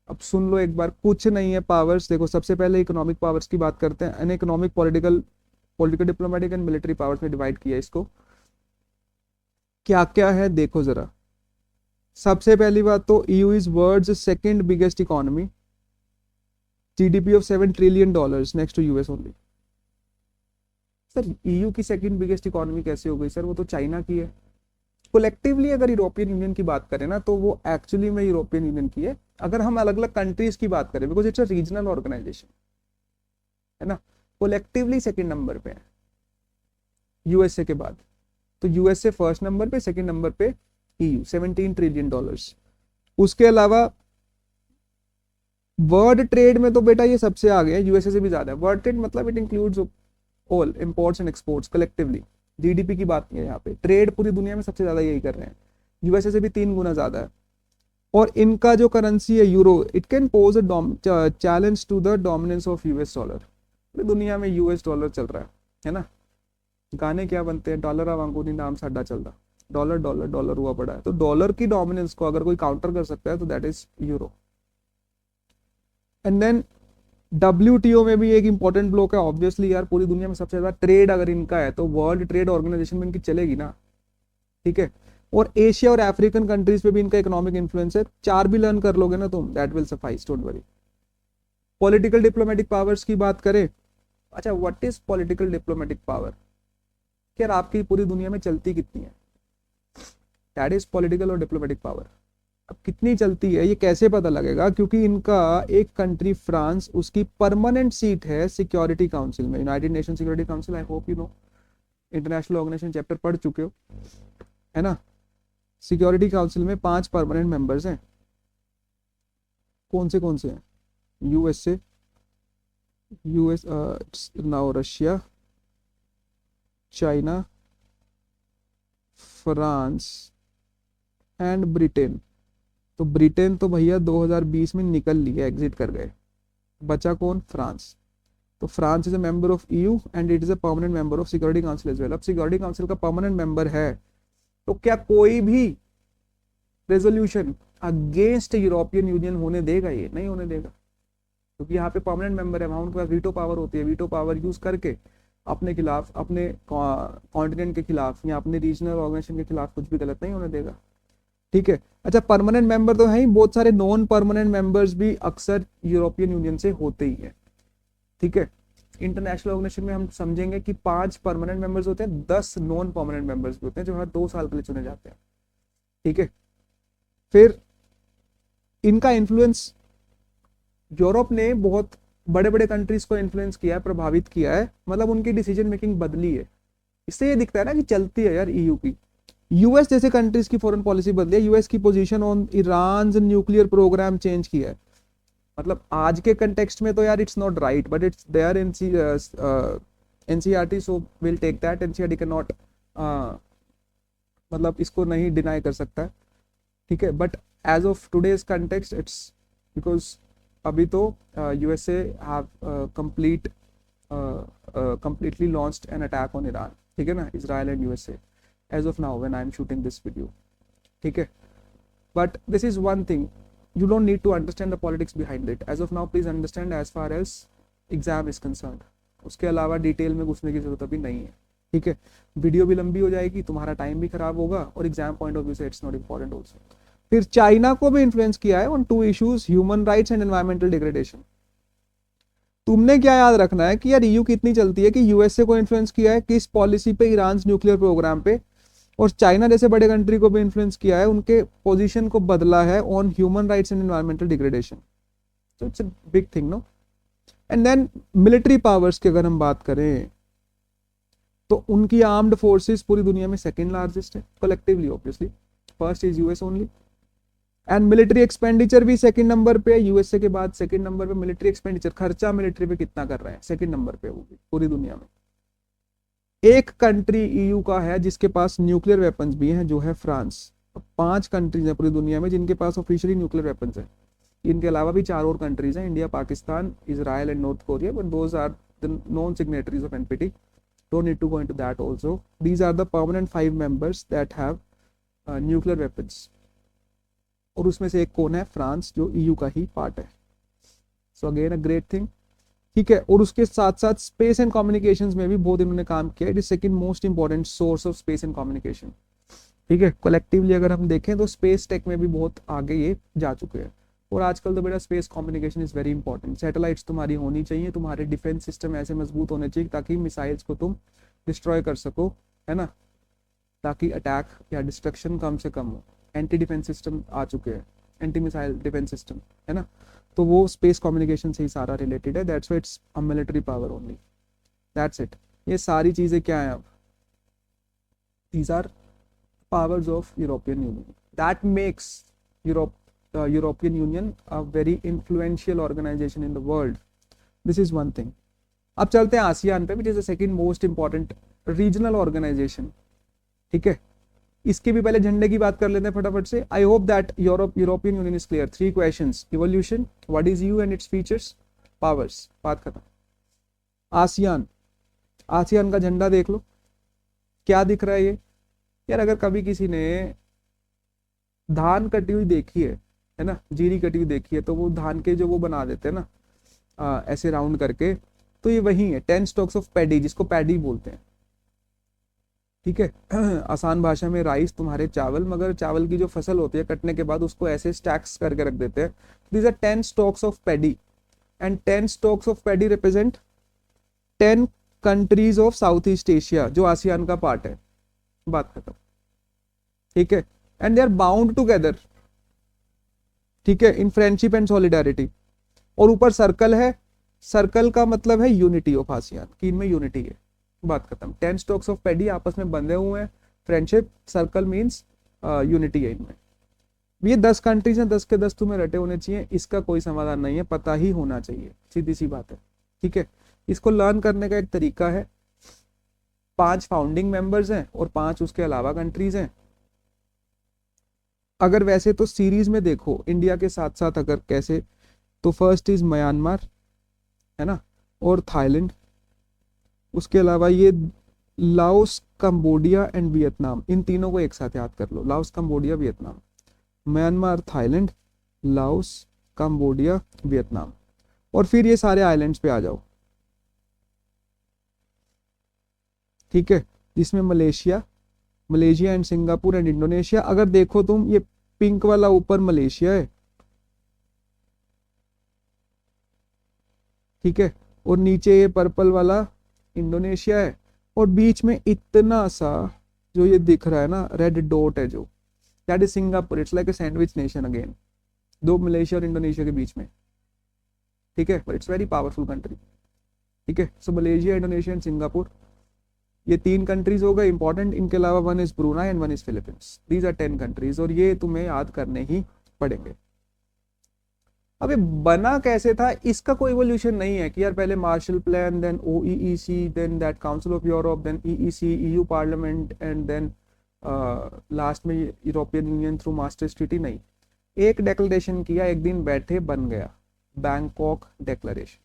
अब सुन लो एक बार, कुछ नहीं है पावर्स। देखो, सबसे पहले इकोनॉमिक पावर्स की बात करते हैं, and economic, political, diplomatic and military powers में डिवाइड किया इसको। क्या क्या है देखो जरा। सबसे पहली बात तो EU is world's second biggest economy, GDP of $7 trillion, next to US only. Sir EU की सेकंड बिगेस्ट इकोनॉमी कैसे हो गई सर, वो तो चाइना की है। कोलेक्टिवली अगर यूरोपियन यूनियन की बात करें ना तो वो एक्चुअली में यूरोपियन यूनियन की है। अगर हम अलग अलग कंट्रीज की बात करें, because it's a regional organisation, है ना, कोलेक्टिवली सेकंड नंबर पे है यूएसए के बाद। तो यूएसए फर्स्ट नंबर पे, सेकंड नंबर पे ईयू, $17 ट्रिलियन। उसके अलावा वर्ल्ड ट्रेड में तो बेटा ये सबसे आगे है, यूएसए से भी ज्यादा है। वर्ल्ड ट्रेड मतलब it includes all imports and exports collectively. GDP की बात नहीं है यहाँ पे, ट्रेड पूरी दुनिया में सबसे ज्यादा यही कर रहे हैं, यूएसए से भी 3 गुना ज्यादा है। और इनका जो करेंसी है euro, it can pose a challenge to the dominance of US dollar. पूरी दुनिया में यूएस डॉलर चल रहा है ना। गाने क्या बनते हैं, डॉलर वांगूनी नाम साडा चलता, डॉलर डॉलर डॉलर हुआ पड़ा है। तो डॉलर की डोमिनेंस को अगर कोई काउंटर कर सकता है तो that is euro. And then WTO में भी एक इंपॉर्टेंट ब्लॉक है ऑब्वियसली यार, पूरी दुनिया में सबसे ज्यादा ट्रेड अगर इनका है तो वर्ल्ड ट्रेड ऑर्गेनाइजेशन में इनकी चलेगी ना। ठीक है, और एशिया और अफ्रीकन कंट्रीज पे भी इनका इकोनॉमिक इन्फ्लुएंस है। 4 भी लर्न कर लोगे ना तुम, that will suffice, don't worry. Political diplomatic powers की बात करें, अच्छा what is political diplomatic power, यार आपकी पूरी दुनिया में चलती कितनी है, दैट इज पॉलिटिकल और डिप्लोमेटिक पावर। अब कितनी चलती है ये कैसे पता लगेगा, क्योंकि इनका एक कंट्री फ्रांस, उसकी परमानेंट सीट है सिक्योरिटी काउंसिल में, United Nation security council. I hope you know, international organisation chapter पढ़ चुके हो, है ना। सिक्योरिटी काउंसिल में 5 परमानेंट मेंबर्स हैं। कौन से हैं, USA, US, now Russia, China, France and Britain. तो ब्रिटेन तो भैया 2020 में निकल लिया, एग्जिट कर गए। बचा कौन, फ्रांस। तो France is a member of EU and it is a permanent member of security council as well. अब सिक्योरिटी काउंसिल का परमानेंट मेंबर है तो क्या कोई भी रेजोल्यूशन अगेंस्ट यूरोपियन यूनियन होने देगा, ये नहीं होने देगा, क्योंकि यहाँ पे परमानेंट मेंबर है, वहां उनके पास वीटो पावर होती है। वीटो पावर यूज करके अपने खिलाफ, अपने कॉन्टिनेंट के खिलाफ या अपने रीजनल ऑर्गेनाइजेशन के खिलाफ कुछ भी गलत नहीं होने देगा। ठीक है। अच्छा, परमानेंट मेंबर तो है ही, बहुत सारे नॉन परमानेंट मेंबर्स भी अक्सर यूरोपियन यूनियन से होते ही है। ठीक है, इंटरनेशनल ऑर्गेनाइजेशन में हम समझेंगे कि 5 परमानेंट मेंबर्स होते हैं, 10 नॉन परमानेंट मेंबर्स भी होते हैं जो हर 2 साल के लिए चुने जाते हैं। ठीक है, फिर इनका इन्फ्लुएंस, यूरोप ने बहुत बड़े बड़े कंट्रीज को इन्फ्लुएंस किया है, प्रभावित किया है, मतलब उनकी डिसीजन मेकिंग बदली है। इससे ये दिखता है ना कि चलती है यार ईयू की। यूएस जैसे कंट्रीज की फॉरेन पॉलिसी बदली है, यूएस की position on Iran nuclear programme change किया है। मतलब आज के कंटेक्स्ट में तो यार it's not right, but it's there in NCERT, so will take that. NCERT can not, मतलब इसको नहीं डिनाई कर सकता है। ठीक है, but as of today's context it's because अभी तो USA have completely launched an attack on Iran, ठीक है ना, Israel and USA as of now when I am shooting this video, ठीक है। But this is one thing, you don't need to understand the politics behind it as of now, please understand as far as exam is concerned, उसके अलावा detail में घुसने की जरूरत अभी नहीं है। ठीक है, वीडियो भी लंबी हो जाएगी, तुम्हारा टाइम भी खराब होगा, और एग्जाम पॉइंट ऑफ व्यू से इट्स नॉट इम्पॉर्टेंट ऑल्सो। फिर चाइना को भी इन्फ्लुएंस किया है on 2 issues, human rights and environmental degradation. तुमने क्या याद रखना है कि यार ईयू कितनी चलती है कि यूएसए को इन्फ्लुएंस किया है किस पॉलिसी पे, ईरान न्यूक्लियर प्रोग्राम पे, और चाइना जैसे बड़े कंट्री को भी इन्फ्लुएंस किया है, उनके पोजीशन को बदला है on human rights and environmental degradation. तो it's a big thing no. And then military powers की अगर हम बात करें तो उनकी आर्म्ड फोर्सेस पूरी दुनिया में सेकेंड लार्जेस्ट है collectively, obviously first is US only. And military expenditure भी सेकंड नंबर पे है, यूएसए के बाद सेकंड नंबर पे मिलिट्री एक्सपेंडिचर, खर्चा मिलिट्री पे कितना कर रहे हैं, सेकंड नंबर पे वो भी पूरी दुनिया में। एक कंट्री ईयू का है जिसके पास न्यूक्लियर वेपन्स भी हैं, जो है फ्रांस। 5 कंट्रीज हैं पूरी दुनिया में जिनके पास ऑफिशियली न्यूक्लियर वेपन्स हैं। इनके अलावा भी 4 और कंट्रीज हैं, India, Pakistan, Israel and North Korea, but those are the non signatories of NPT, don't need to go into that also. These are the permanent 5 members that have nuclear weapons, और उसमें से एक कौन है, फ्रांस, जो EU का ही part है। So again a great thing. ठीक है, और उसके साथ साथ स्पेस एंड कम्युनिकेशंस में भी बहुत इन्होंने काम किया। It is second most important source of space and communication. ठीक है, कलेक्टिवली अगर हम देखें तो स्पेस टेक में भी बहुत आगे ये जा चुके हैं। और आजकल तो बेटा space communication is very important. Satellites तुम्हारी होनी चाहिए, तुम्हारे डिफेंस सिस्टम ऐसे मजबूत होने चाहिए ताकि मिसाइल्स को तुम डिस्ट्रॉय कर सको, है ना, ताकि अटैक या डिस्ट्रक्शन कम से कम हो। एंटी डिफेंस सिस्टम आ चुके हैं, एंटी मिसाइल डिफेंस सिस्टम, है ना, तो वो स्पेस कम्युनिकेशन से ही सारा रिलेटेड है। That's why it's a military power only, that's it. ये सारी चीजें क्या है अब, these are powers of European Union that makes Europe European Union a very influential organization in the world. This is one thing. अब चलते हैं ASEAN पे, which is the second most important regional organization. ठीक है, इसके भी पहले झंडे की बात कर लेते हैं फटाफट से। I hope that European union is clear. 3 questions, evolution, what is you and its features, powers, बात खत्म। आसियान, आसियान का झंडा देख लो, क्या दिख रहा है ये यार। अगर कभी किसी ने धान कटी हुई देखी है ना, जीरी कटी हुई देखी है, तो वो धान के जो वो बना देते हैं ना ऐसे राउंड करके, तो ये वही है 10 स्टॉक्स ऑफ पैडी, जिसको पैडी बोलते हैं। ठीक है, आसान भाषा में राइस तुम्हारे चावल, मगर चावल की जो फसल होती है कटने के बाद उसको ऐसे स्टैक्स करके रख देते हैं। These are 10 stocks of paddy, and 10 stocks of paddy represent 10 countries of South East Asia, जो आसियान का पार्ट है। बात खत्म। ठीक है, and they are bound together, ठीक है, इन फ्रेंडशिप एंड सॉलिडारिटी। और ऊपर सर्कल है, सर्कल का मतलब है यूनिटी ऑफ आसियान, कि इनमें यूनिटी है। बात खत्म। 10 स्टॉक्स ऑफ पैडी आपस में बंधे हुए हैं, फ्रेंडशिप, सर्कल मीन्स यूनिटी है इनमें। ये 10 कंट्रीज हैं, 10 के 10 तुम्हें रटे होने चाहिए, इसका कोई समाधान नहीं है, पता ही होना चाहिए, सीधी सी बात है। ठीक है, इसको लर्न करने का एक तरीका है। 5 फाउंडिंग मेंबर्स हैं और 5 उसके अलावा कंट्रीज हैं। अगर वैसे तो सीरीज में देखो इंडिया के साथ साथ अगर कैसे, तो फर्स्ट इज म्यांमार, है ना, और थाईलैंड। उसके अलावा ये लाओस, कंबोडिया एंड वियतनाम, इन तीनों को एक साथ याद कर लो, Laos, Cambodia, Vietnam. Myanmar, Thailand, Laos, Cambodia, Vietnam. और फिर ये सारे आइलैंड्स पे आ जाओ। ठीक है, जिसमें Malaysia and Singapore and Indonesia. अगर देखो तुम, ये पिंक वाला ऊपर मलेशिया है, ठीक है, और नीचे ये पर्पल वाला इंडोनेशिया है, और बीच में इतना सा जो ये दिख रहा है ना रेड डॉट है जो, that is Singapore. It's like a sandwich nation again, दो मलेशिया और इंडोनेशिया के बीच में, ठीक है, but it's very powerful country, ठीक है। So Malaysia, Indonesia and Singapore, ये 3 कंट्रीज हो गए इंपॉर्टेंट। इनके अलावा one is Brunei and one is Philippines. These are 10 countries, और ये तुम्हें याद करने ही पड़ेंगे। अबे बना कैसे था, इसका कोई इवोल्यूशन नहीं है कि यार पहले Marshall plan, then OEEC, then that council of Europe, then EEC, EU parliament, and then last में European Union through Maastricht treaty. नहीं, एक डेक्लेरेशन किया, एक दिन बैठे बन गया, Bangkok declaration.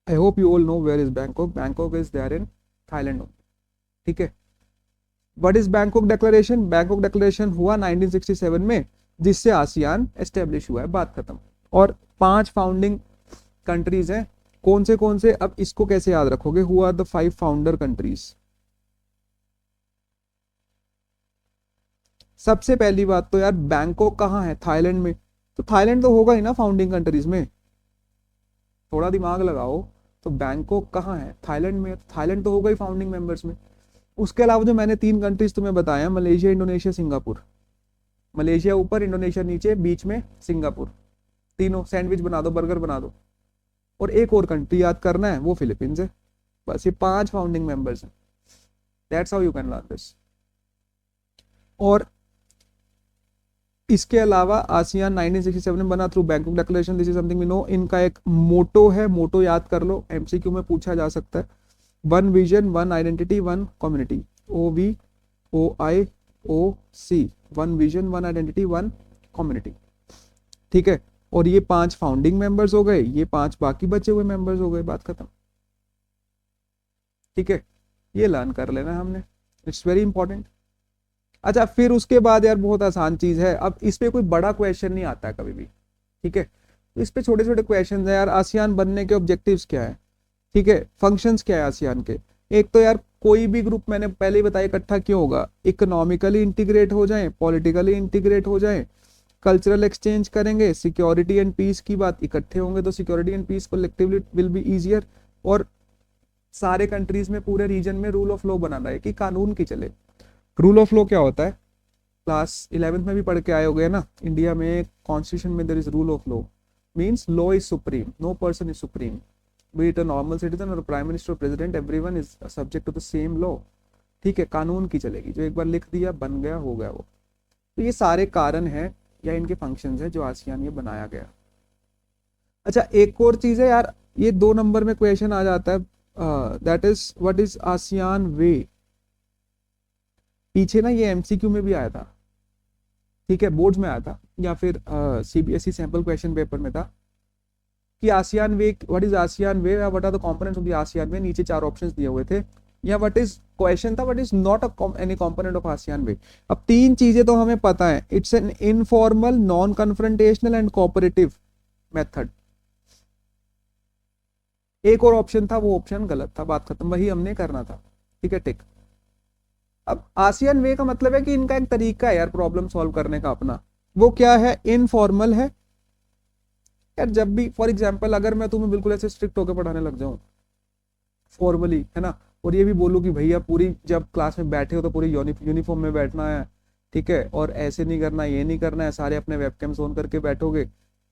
I hope you all know where is Bangkok. Bangkok is there in Thailand, ठीक है। What is Bangkok declaration? Bangkok declaration हुआ 1967 में, जिससे आसियान एस्टेब्लिश हुआ है, बात खत्म। और 5 फाउंडिंग कंट्रीज हैं, कौन से? अब इसको कैसे याद रखोगे? Who are the 5 founder countries? सबसे पहली बात तो यार बैंकॉक कहाँ है? थाईलैंड में, तो थाईलैंड तो होगा ही ना फाउंडिंग कंट्रीज में, थोड़ा दिमाग लगाओ। तो बैंकॉक कहाँ है? थाईलैंड में, थाईलैंड तो होगा ही फाउंडिंग मेंबर्स में। उसके अलावा जो मैंने 3 कंट्रीज तुम्हें बताया, मलेशिया, इंडोनेशिया, सिंगापुर। मलेशिया ऊपर, इंडोनेशिया नीचे, बीच में सिंगापुर, तीनों सैंडविच बना दो, बर्गर बना दो। और एक और कंट्री याद करना है, वो फिलीपींस है। बस ये 5 फाउंडिंग मेंबर्स हैं। That's how you can learn this. और इसके अलावा आसियान 1967 में बना through Bangkok declaration. This is something we know. इनका एक मोटो है, मोटो याद कर लो, एमसीक्यू में पूछा जा सकता है। One vision, one identity, one community. OVOIOC, one vision, one identity, one community, ठीक है। और ये 5 फाउंडिंग मेंबर्स हो गए, ये 5 बाकी बचे हुए मेंबर्स हो गए, बात खत्म, ठीक है। ये लर्न कर लेना हमने, इट्स वेरी इंपॉर्टेंट। अच्छा, फिर उसके बाद यार बहुत आसान चीज है, अब इस पे कोई बड़ा क्वेश्चन नहीं आता है कभी भी, ठीक है। इस पे छोटे छोटे क्वेश्चन है यार। आसियान बनने के ऑब्जेक्टिव्स क्या है, ठीक है, फंक्शंस क्या है आसियान के। एक तो यार कोई भी ग्रुप, मैंने पहले ही बताया, इकट्ठा क्यों होगा? इकोनॉमिकली इंटीग्रेट हो जाए, पॉलिटिकली इंटीग्रेट हो जाए, कल्चरल एक्सचेंज करेंगे, सिक्योरिटी एंड पीस की बात, इकट्ठे होंगे तो security and peace collectively will be easier. और सारे कंट्रीज में, पूरे रीजन में रूल ऑफ लॉ बनाना है कि कानून की चले। रूल ऑफ लॉ क्या होता है? क्लास 11th में भी पढ़ के आए हो गए ना, इंडिया में कॉन्स्टिट्यूशन में there is rule of law, means law is supreme, no person is supreme, be it a normal citizen और प्राइम मिनिस्टर और president, everyone is subject to the same law, ठीक है। कानून की चलेगी, जो एक बार लिख दिया बन गया, हो गया वो। तो ये सारे कारण हैं या इनके फंक्शंस हैं जो आसियान ये बनाया गया। अच्छा, एक और चीज है यार, ये 2 नंबर में क्वेश्चन आ जाता है, that is what is ASEAN way. पीछे ना ये एमसीक्यू में भी आया था, ठीक है, बोर्ड्स में आया था, या फिर सीबीएसई सैंपल क्वेश्चन पेपर में था कि ASEAN way, what is ASEAN way, what are the components of the ASEAN way. नीचे 4 ऑप्शंस दिए हुए थे, या व्हाट इज, क्वेश्चन था what is not any component of ASEAN way. अब 3 चीजें तो हमें पता है, it's an informal, non confrontational and cooperative method. एक और ऑप्शन था, वो ऑप्शन गलत था, बात खत्म, वही हमने करना था, ठीक है, टिक। अब आसियान वे का मतलब है कि इनका एक तरीका है यार प्रॉब्लम सॉल्व करने का अपना, वो क्या है? इनफॉर्मल है यार। जब भी फॉर एग्जांपल अगर मैं तुम्हें बिल्कुल ऐसे स्ट्रिक्ट होकर पढ़ाने लग जाऊं फॉर्मली, है ना, और ये भी बोलूं कि भैया पूरी जब क्लास में बैठे हो तो पूरी यूनिफॉर्म में बैठना है, ठीक है, और ऐसे नहीं करना, ये नहीं करना है, सारे अपने वेबकैम्स ऑन करके बैठोगे,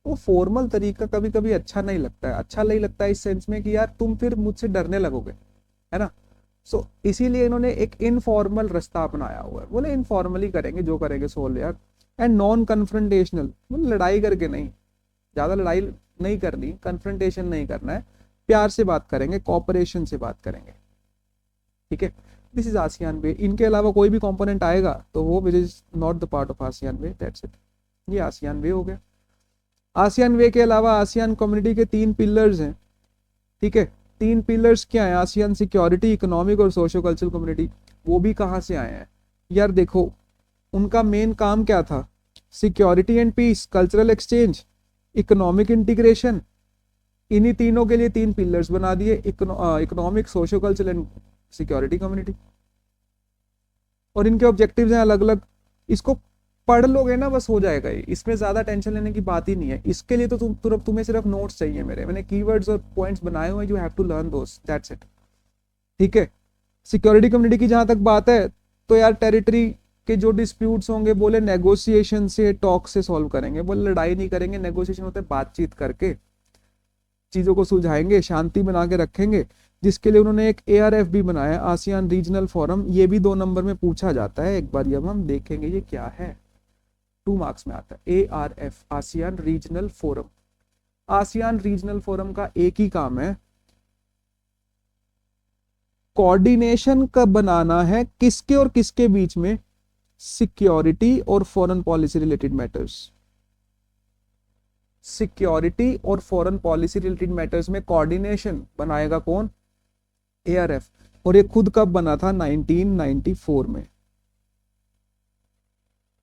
वो फॉर्मल तरीका कभी कभी अच्छा नहीं लगता है। अच्छा नहीं लगता है इस सेंस में कि यार तुम फिर मुझसे डरने लगोगे, है ना। सो इसीलिए इन्होंने एक इनफॉर्मल रास्ता अपनाया हुआ है, बोले इनफॉर्मली करेंगे जो करेंगे सोल्व यार। एंड नॉन कन्फ्रंटेशनल, बोले लड़ाई करके नहीं, ज्यादा लड़ाई नहीं करनी, कन्फ्रंटेशन नहीं करना है, प्यार से बात करेंगे, कॉपरेशन से बात करेंगे, ठीक है। दिस इज आसियान वे। इनके अलावा कोई भी कंपोनेंट आएगा तो वो विच is not the part of ASEAN way, that's it. ये आसियान वे हो गया। आसियान वे के अलावा आसियान कम्युनिटी के 3 पिलर्स हैं, ठीक है। 3 पिलर्स क्या है? आसियान सिक्योरिटी, इकोनॉमिक और सोशो कल्चरल कम्युनिटी। वो भी कहाँ से आए हैं यार? देखो उनका मेन काम क्या था? Security and peace, cultural exchange, economic integration. इन्हीं तीनों के लिए 3 पिलर्स बना दिए, economic, socio cultural and security community. और इनके ऑब्जेक्टिव्स हैं अलग अलग, इसको पढ़ लोगे ना बस हो जाएगा ये, इसमें ज्यादा टेंशन लेने की बात ही नहीं है। इसके लिए तो तुम्हें सिर्फ नोट्स चाहिए मेरे, मैंने कीवर्ड्स और पॉइंट्स बनाए हुए हैं, you have to learn those, that's it. ठीक है। सिक्योरिटी कम्युनिटी की जहां तक बात है तो यार टेरिटरी के जो डिस्प्यूट्स होंगे बोले नेगोशिएशन से, टॉक से सॉल्व करेंगे, बोले लड़ाई नहीं करेंगे, नेगोशिएशन होते बातचीत करके चीजों को सुलझाएंगे, शांति बना के रखेंगे, जिसके लिए उन्होंने एक ARF भी बनाया, आसियान रीजनल फोरम। ये भी 2 नंबर में पूछा जाता है, एक बार जब हम देखेंगे ये क्या है, 2 मार्क्स में आता है। ARF, ASEAN regional forum. ASEAN regional forum का एक ही काम है, कोऑर्डिनेशन कब बनाना है, किसके और किसके बीच में, सिक्योरिटी और foreign policy related matters. Security और फॉरेन पॉलिसी रिलेटेड मैटर्स में कोऑर्डिनेशन बनाएगा कौन, ARF। और ये खुद कब बना था, 1994 में।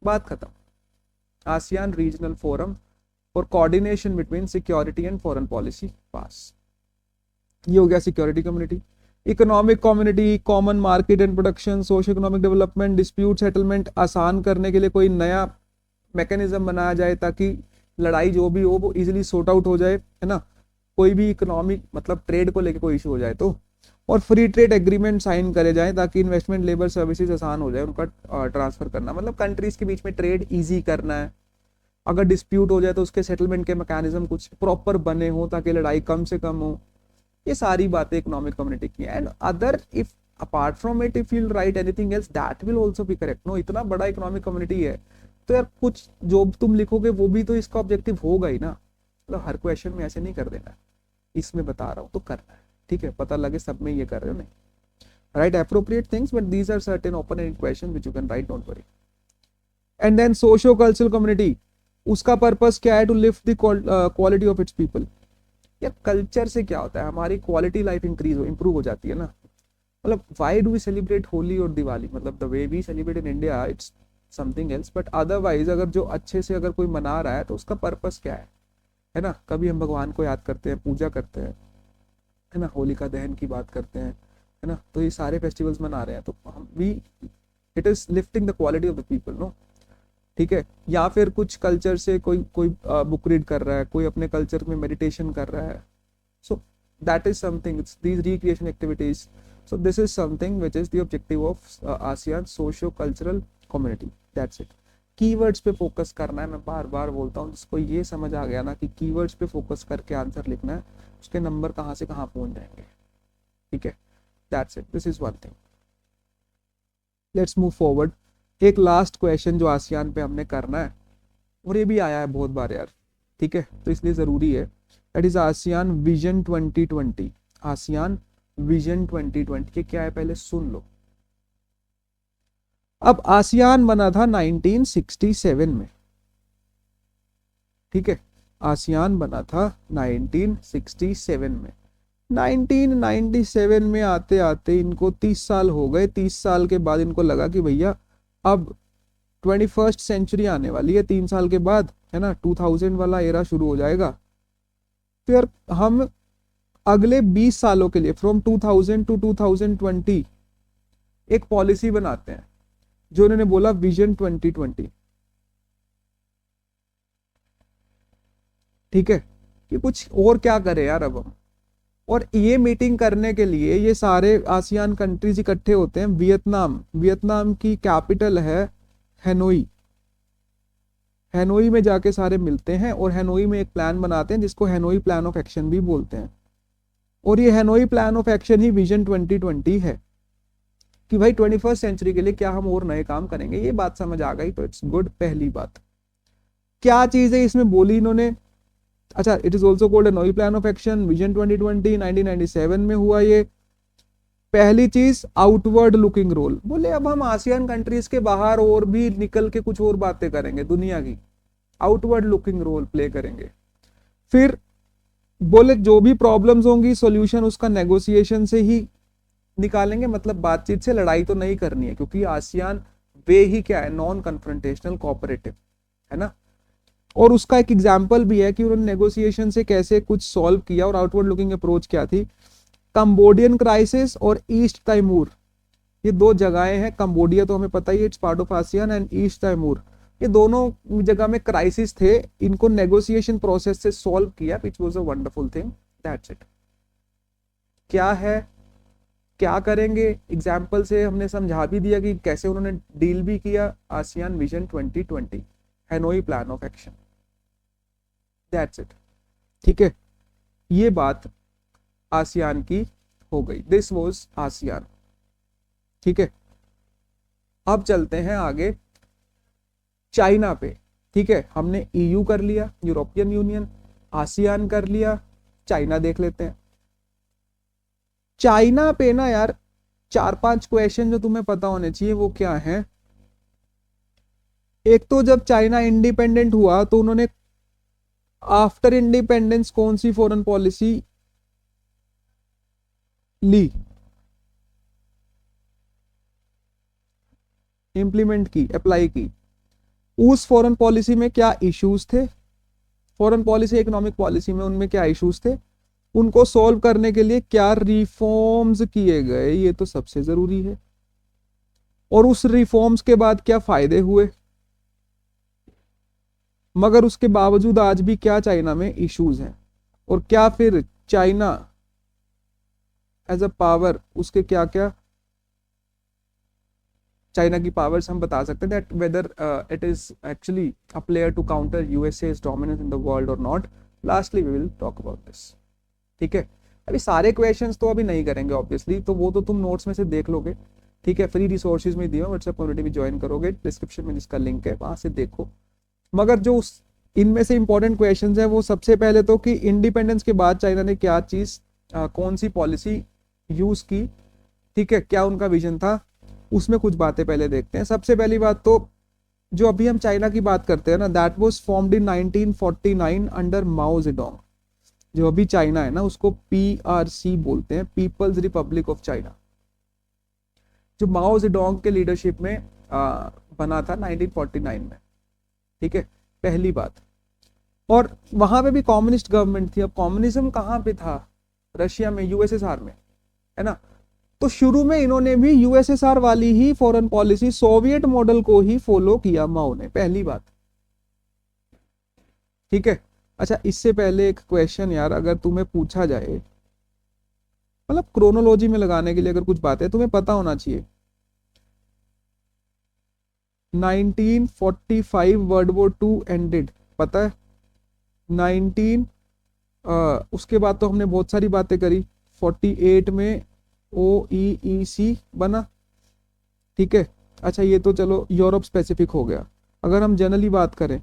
बात खत्म। ASEAN regional forum for coordination between security and foreign policy, pass. ये हो गया security community. Economic community, common market and production, socio economic development, dispute settlement आसान करने के लिए कोई नया मैकेनिज्म बनाया जाए ताकि लड़ाई जो भी हो वो इजीली सॉर्ट आउट हो जाए, है ना। कोई भी इकोनॉमिक मतलब ट्रेड को लेके कोई इशू हो जाए तो। और फ्री ट्रेड एग्रीमेंट साइन करे जाए ताकि इन्वेस्टमेंट, लेबर, सर्विसेज आसान हो जाए उनका ट्रांसफर करना, मतलब कंट्रीज के बीच में ट्रेड ईजी करना है। अगर डिस्प्यूट हो जाए तो उसके सेटलमेंट के मैकेनिज्म कुछ प्रॉपर बने हो ताकि लड़ाई कम से कम हो। ये सारी बातें इकोनॉमिक कम्युनिटी की। And other if apart from it if you write anything else that will also be correct. No, इतना बड़ा इकोनॉमिक कम्युनिटी है तो यार कुछ जो तुम लिखोगे वो भी तो इसका ऑब्जेक्टिव होगा ही ना। मतलब हर क्वेश्चन में ऐसे नहीं कर देना, इसमें बता रहा हूँ तो करना है, ठीक है। पता लगे सब में ये कर रहे हो नहीं, write appropriate things, but these are certain open ended questions which you can write, don't worry. And then socio cultural community, उसका पर्पस क्या है, to lift the quality of its people. यार कल्चर से क्या होता है, हमारी क्वालिटी लाइफ इंप्रूव हो जाती है ना। मतलब why do we celebrate Holi और दिवाली, मतलब the way we celebrate in India it's something else, but otherwise अगर जो अच्छे से अगर कोई मना रहा है तो उसका पर्पस क्या है ना। कभी हम भगवान को याद करते हैं, पूजा करते हैं, है ना, होलिका दहन की बात करते हैं, है ना। तो ये सारे फेस्टिवल्स मना रहे हैं तो हम भी, it is lifting the quality of the people, no, ठीक है। या फिर कुछ कल्चर से कोई कोई बुक रीड कर रहा है, कोई अपने कल्चर में मेडिटेशन कर रहा है, so that is something, it's these recreation activities. So this is something which is the objective of ASEAN socio cultural community, that's it. Keywords पे फोकस करना है, मैं बार बार बोलता हूँ, जिसको ये समझ आ गया ना कि कीवर्ड्स पे फोकस करके आंसर लिखना है, उसके नंबर कहाँ से कहाँ पहुंच जाएंगे, ठीक है। That's it, this is one thing. Let's move forward. एक लास्ट क्वेश्चन जो आसियान पे हमने करना है, और ये भी आया है बहुत बार यार, ठीक है, तो इसलिए जरूरी है। That is ASEAN vision 2020। ASEAN vision 2020 के क्या है पहले सुन लो। अब आसियान बना था 1967 में, ठीक है। आसियान बना था 1967 में। 1997 में आते आते इनको 30 साल हो गए। 30 साल के बाद इनको लगा कि भैया अब 21st सेंचुरी आने वाली है 3 साल के बाद, है ना, 2000 वाला एरा शुरू हो जाएगा। फिर हम अगले 20 सालों के लिए फ्रॉम 2000 टू 2020 एक पॉलिसी बनाते हैं, जो उन्होंने बोला विजन 2020, ठीक है। कि कुछ और क्या करें यार अब हम। और ये मीटिंग करने के लिए ये सारे आसियान कंट्रीज इकट्ठे होते हैं वियतनाम की कैपिटल है हैनोई। हैनोई में जाके सारे मिलते हैं और हैनोई में एक प्लान बनाते हैं जिसको हैनोई प्लान ऑफ एक्शन भी बोलते हैं। और ये हैनोई प्लान ऑफ एक्शन ही विजन 2020 है कि भाई 21st सेंचुरी के लिए क्या हम और नए काम करेंगे। ये बात समझ आ गई तो इट्स गुड। पहली बात क्या चीज है इसमें बोली इन्होंने, अच्छा, it is also called Hanoi plan of action vision 2020, 1997 में हुआ ये। पहली चीज आउटवर्ड लुकिंग रोल, बोले अब हम आसियान कंट्रीज के बाहर और भी निकल के कुछ और बातें करेंगे, दुनिया की आउटवर्ड लुकिंग रोल प्ले करेंगे। फिर बोले जो भी प्रॉब्लम्स होंगी सॉल्यूशन उसका नेगोशिएशन से ही निकालेंगे, मतलब बातचीत से, लड़ाई तो नहीं करनी है, क्योंकि आसियान वे ही क्या है, नॉन कन्फ्रंटेशनल कोऑपरेटिव, है ना। और उसका एक एग्जाम्पल भी है कि उन्होंने नेगोशिएशन से कैसे कुछ सॉल्व किया। और आउटवर्ड लुकिंग अप्रोच क्या थी, कंबोडियन क्राइसिस और ईस्ट तैमूर, ये दो जगहें हैं, कंबोडिया तो हमें पता ही है, it's part of ASEAN, and East Timor, ये दोनों जगह में क्राइसिस थे, इनको नेगोशिएशन प्रोसेस से सॉल्व किया, which was a wonderful thing, that's it. क्या है, क्या करेंगे, एग्जाम्पल से हमने समझा भी दिया कि कैसे उन्होंने डील भी किया, ASEAN vision 2020, Hanoi plan of action, that's it. ठीक है, ये बात आसियान की हो गई, दिस वाज आसियान। ठीक है, अब चलते हैं आगे चाइना पे। ठीक है, हमने ईयू कर लिया, यूरोपियन यूनियन, आसियान कर लिया, चाइना देख लेते हैं। चाइना पे ना यार 4-5 क्वेश्चन जो तुम्हें पता होने चाहिए, वो क्या है। एक तो जब चाइना इंडिपेंडेंट हुआ तो उन्होंने आफ्टर इंडिपेंडेंस कौन सी फॉरेन पॉलिसी ली, इंप्लीमेंट की, अप्लाई की। उस फॉरेन पॉलिसी में क्या इश्यूज थे, फॉरेन पॉलिसी इकोनॉमिक पॉलिसी में उनमें क्या इश्यूज थे, उनको सॉल्व करने के लिए क्या रिफॉर्म्स किए गए, ये तो सबसे जरूरी है। और उस रिफॉर्म्स के बाद क्या फायदे हुए, मगर उसके बावजूद आज भी क्या चाइना में इश्यूज हैं, और क्या फिर चाइना एज अ पावर, उसके क्या क्या चाइना की पावर्स हम बता सकते हैं, that whether it is actually a player to counter USA's dominance in the world और not. Lastly we will talk about this. ठीक है, अभी सारे क्वेश्चंस तो अभी नहीं करेंगे ऑब्वियसली, तो वो तो तुम नोट्स में से देख लोगे। ठीक है, फ्री रिसोर्सेज में दिए व्हाट्सएप कम्युनिटी में ज्वाइन करोगे, डिस्क्रिप्शन में जिसका लिंक है वहां से देखो। मगर जो उस इनमें से इंपॉर्टेंट क्वेश्चंस है, वो सबसे पहले तो कि इंडिपेंडेंस के बाद चाइना ने क्या चीज कौन सी पॉलिसी यूज की, ठीक है, क्या उनका विजन था, उसमें कुछ बातें पहले देखते हैं। सबसे पहली बात तो जो अभी हम चाइना की बात करते हैं ना, that was formed in 1949 under Mao Zedong. जो अभी चाइना है ना, उसको PRC बोलते हैं, पीपल्स रिपब्लिक ऑफ चाइना, जो माओ जेडोंग के लीडरशिप में बना था 1949 में। ठीक है, पहली बात। और वहां पे भी कम्युनिस्ट गवर्नमेंट थी। अब कम्युनिज्म कहाँ पे था, रशिया में, USSR में, है ना। तो शुरू में इन्होंने भी USSR वाली ही फॉरेन पॉलिसी, सोवियत मॉडल को ही फॉलो किया माओ ने, पहली बात। ठीक है, अच्छा इससे पहले एक क्वेश्चन यार, अगर तुम्हें पूछा जाए, मतलब क्रोनोलॉजी में लगाने के लिए अगर कुछ बातें तुम्हें पता होना चाहिए, 1945 वर्ल्ड वॉर 2 एंडेड, पता है। 19 उसके बाद तो हमने बहुत सारी बातें करी। 48 में OEEC बना। ठीक है, अच्छा ये तो चलो यूरोप स्पेसिफिक हो गया। अगर हम जनरली बात करें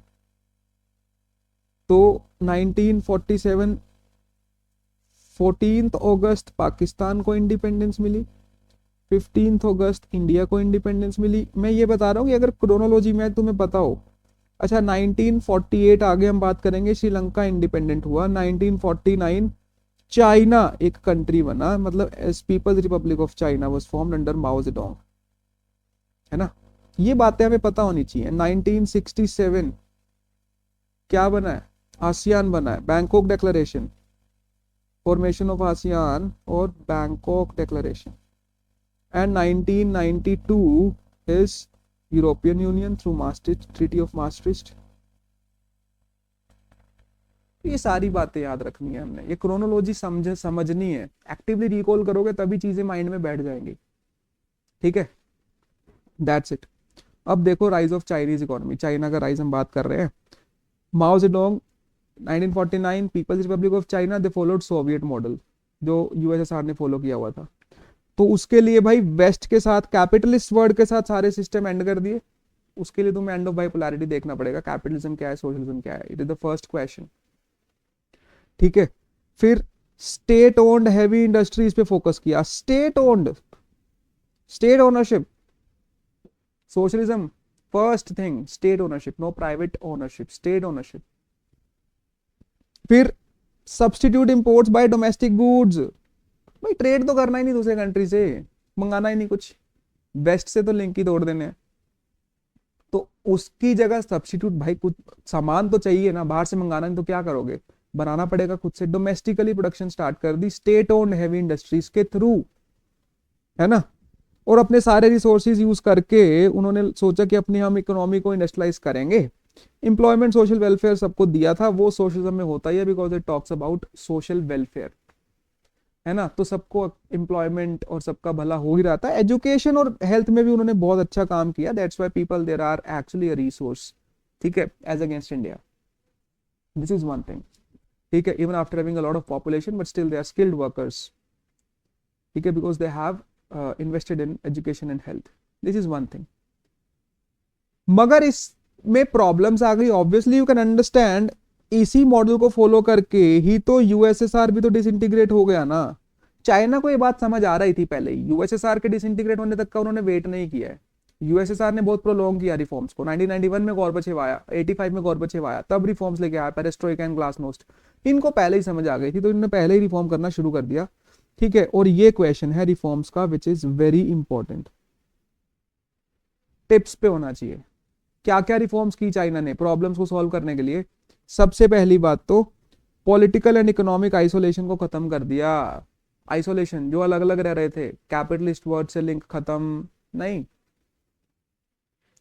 तो 1947 14 अगस्त पाकिस्तान को इंडिपेंडेंस मिली, 15 अगस्त इंडिया को इंडिपेंडेंस मिली। मैं ये बता रहा हूँ कि अगर क्रोनोलॉजी में तुम्हें पता हो। अच्छा 1948 आगे हम बात करेंगे, श्रीलंका इंडिपेंडेंट हुआ। 1949 चाइना एक कंट्री बना, मतलब as People's Republic of China was formed under Mao Zedong, है ना। ये बातें हमें पता होनी चाहिए। 1967 क्या बना है, आसियान बना है, Bangkok declaration, formation of ASEAN और Bangkok declaration. And 1992 is European Union through Maastricht, treaty of Maastricht. ये सारी बातें याद रखनी है हमने, ये क्रोनोलॉजी समझनी है, एक्टिवली रिकॉल करोगे तभी चीजें माइंड में बैठ जाएंगी। ठीक है, दैट्स इट। अब देखो rise of Chinese economy, China का राइज हम बात कर रहे हैं। माओ जेडोंग 1949 People's Republic of China, they followed Soviet model, जो USSR ने फॉलो किया हुआ था। तो उसके लिए भाई वेस्ट के साथ, कैपिटलिस्ट वर्ल्ड के साथ सारे सिस्टम एंड कर दिए। उसके लिए तुम्हें एंड ऑफ बाइपोलैरिटी देखना पड़ेगा, कैपिटलिज्म क्या है, सोशलिज्म क्या है, it is the first question. ठीक है, फिर स्टेट ओन्ड हैवी इंडस्ट्रीज पे फोकस किया, state owned, state ownership, socialism first thing, state ownership, no private ownership, state ownership. फिर substitute imports by domestic goods, भाई ट्रेड तो करना ही नहीं दूसरे कंट्री से, मंगाना ही नहीं कुछ, वेस्ट से तो लिंक ही तोड़ देने हैं। तो उसकी जगह सब्सटीट्यूट, भाई कुछ सामान तो चाहिए ना, बाहर से मंगाना नहीं तो क्या करोगे, बनाना पड़ेगा खुद से, डोमेस्टिकली प्रोडक्शन स्टार्ट कर दी, स्टेट ओन्ड हैवी इंडस्ट्रीज के थ्रू, है ना। और अपने सारे रिसोर्सेज यूज करके उन्होंने सोचा कि अपनी हम इकोनॉमी को इंडस्ट्रियलाइज करेंगे। एम्प्लॉयमेंट सोशल वेलफेयर सबको दिया था, वो सोशलिज्म में होता ही है because it talks about social welfare, है ना। तो सबको एम्प्लॉयमेंट और सबका भला हो ही रहा था। एजुकेशन और हेल्थ में भी उन्होंने बहुत अच्छा काम किया, that's why people there are actually a resource, ठीक है, as against India. This is one thing, ठीक है, even after having a lot of population but still they are skilled workers, ठीक है, because they have invested in education and health. This is one thing. मगर इसमें problems आ गई, obviously you can understand. इसी model को follow करके ही तो यूएसएसआर भी तो डिसइंटीग्रेट हो गया ना। चाइना को ये बात समझ आ रही थी पहले ही, यूएसएसआर के डिसइंटीग्रेट होने तक का उन्होंने वेट नहीं किया है। यूएसएसआर ने बहुत प्रोलॉन्ग किया रिफॉर्म्स को। 1991 में गोर्बाचेव आया, 85 में गोर्बाचेव आया, तब रिफॉर्म्स लेके आया, पेरेस्ट्रोइका एंड ग्लासनोस्ट। इनको पहले ही समझ आ गई थी, तो इन्होंने पहले ही रिफॉर्म करना शुरू कर दिया, ठीक है। और ये क्वेश्चन है रिफॉर्म्स का which is very important, tips पे होना चाहिए। क्या क्या रिफॉर्म्स की चाइना ने प्रॉब्लम्स को सॉल्व करने के लिए? सबसे पहली बात तो पॉलिटिकल एंड इकोनॉमिक आइसोलेशन को खत्म कर दिया। आइसोलेशन, जो अलग अलग रह रहे थे, कैपिटलिस्ट वर्ड से लिंक खत्म नहीं,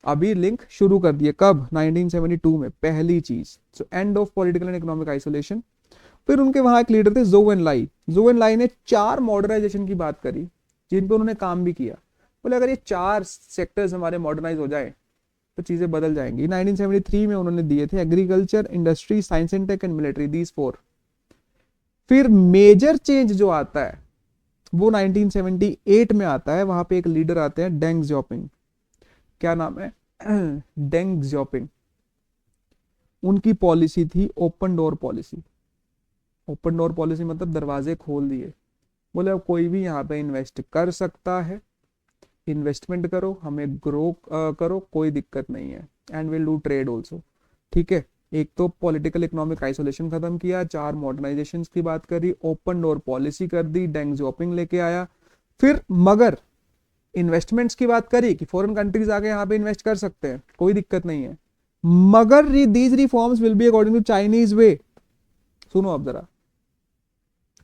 अभी लिंक शुरू कर दिए। कब? 1972 में, पहली चीज। So end of political and economic isolation. फिर उनके वहां एक लीडर थे ज़ोउ एनलाई। ज़ोउ एनलाई ने 4 मॉडर्नाइजेशन की बात करी जिन पे उन्होंने काम भी किया। बोले अगर ये 4 सेक्टर्स हमारे मॉडर्नाइज हो जाए तो चीजें बदल जाएंगी। 1973 में उन्होंने दिए थे agriculture, industry, science and tech and military, these 4। फिर मेजर चेंज जो आता है वो 1978 में आता है। वहां पे एक लीडर आते हैं डेंग जियाओपिंग। क्या नाम है? डेंग जियाओपिंग। उनकी पॉलिसी थी open door policy. Open door policy मतलब दरवाजे खोल दिए। बोले अब कोई भी यहाँ पे इन्वेस्ट कर सकता है, इन्वेस्टमेंट करो, हमें ग्रो करो, कोई दिक्कत नहीं है, and will do trade also, ठीक है। एक तो पॉलिटिकल इकोनॉमिक आइसोलेशन खत्म किया, 4 मॉडर्नाइजेशन की बात करी, ओपन डोर पॉलिसी कर दी, डेंग जियाओपिंग लेके आया। फिर मगर इन्वेस्टमेंट्स की बात करी कि फॉरेन कंट्रीज आके यहाँ पे इन्वेस्ट कर सकते हैं, कोई दिक्कत नहीं है, मगर these reforms will be according to Chinese way. सुनो अब जरा,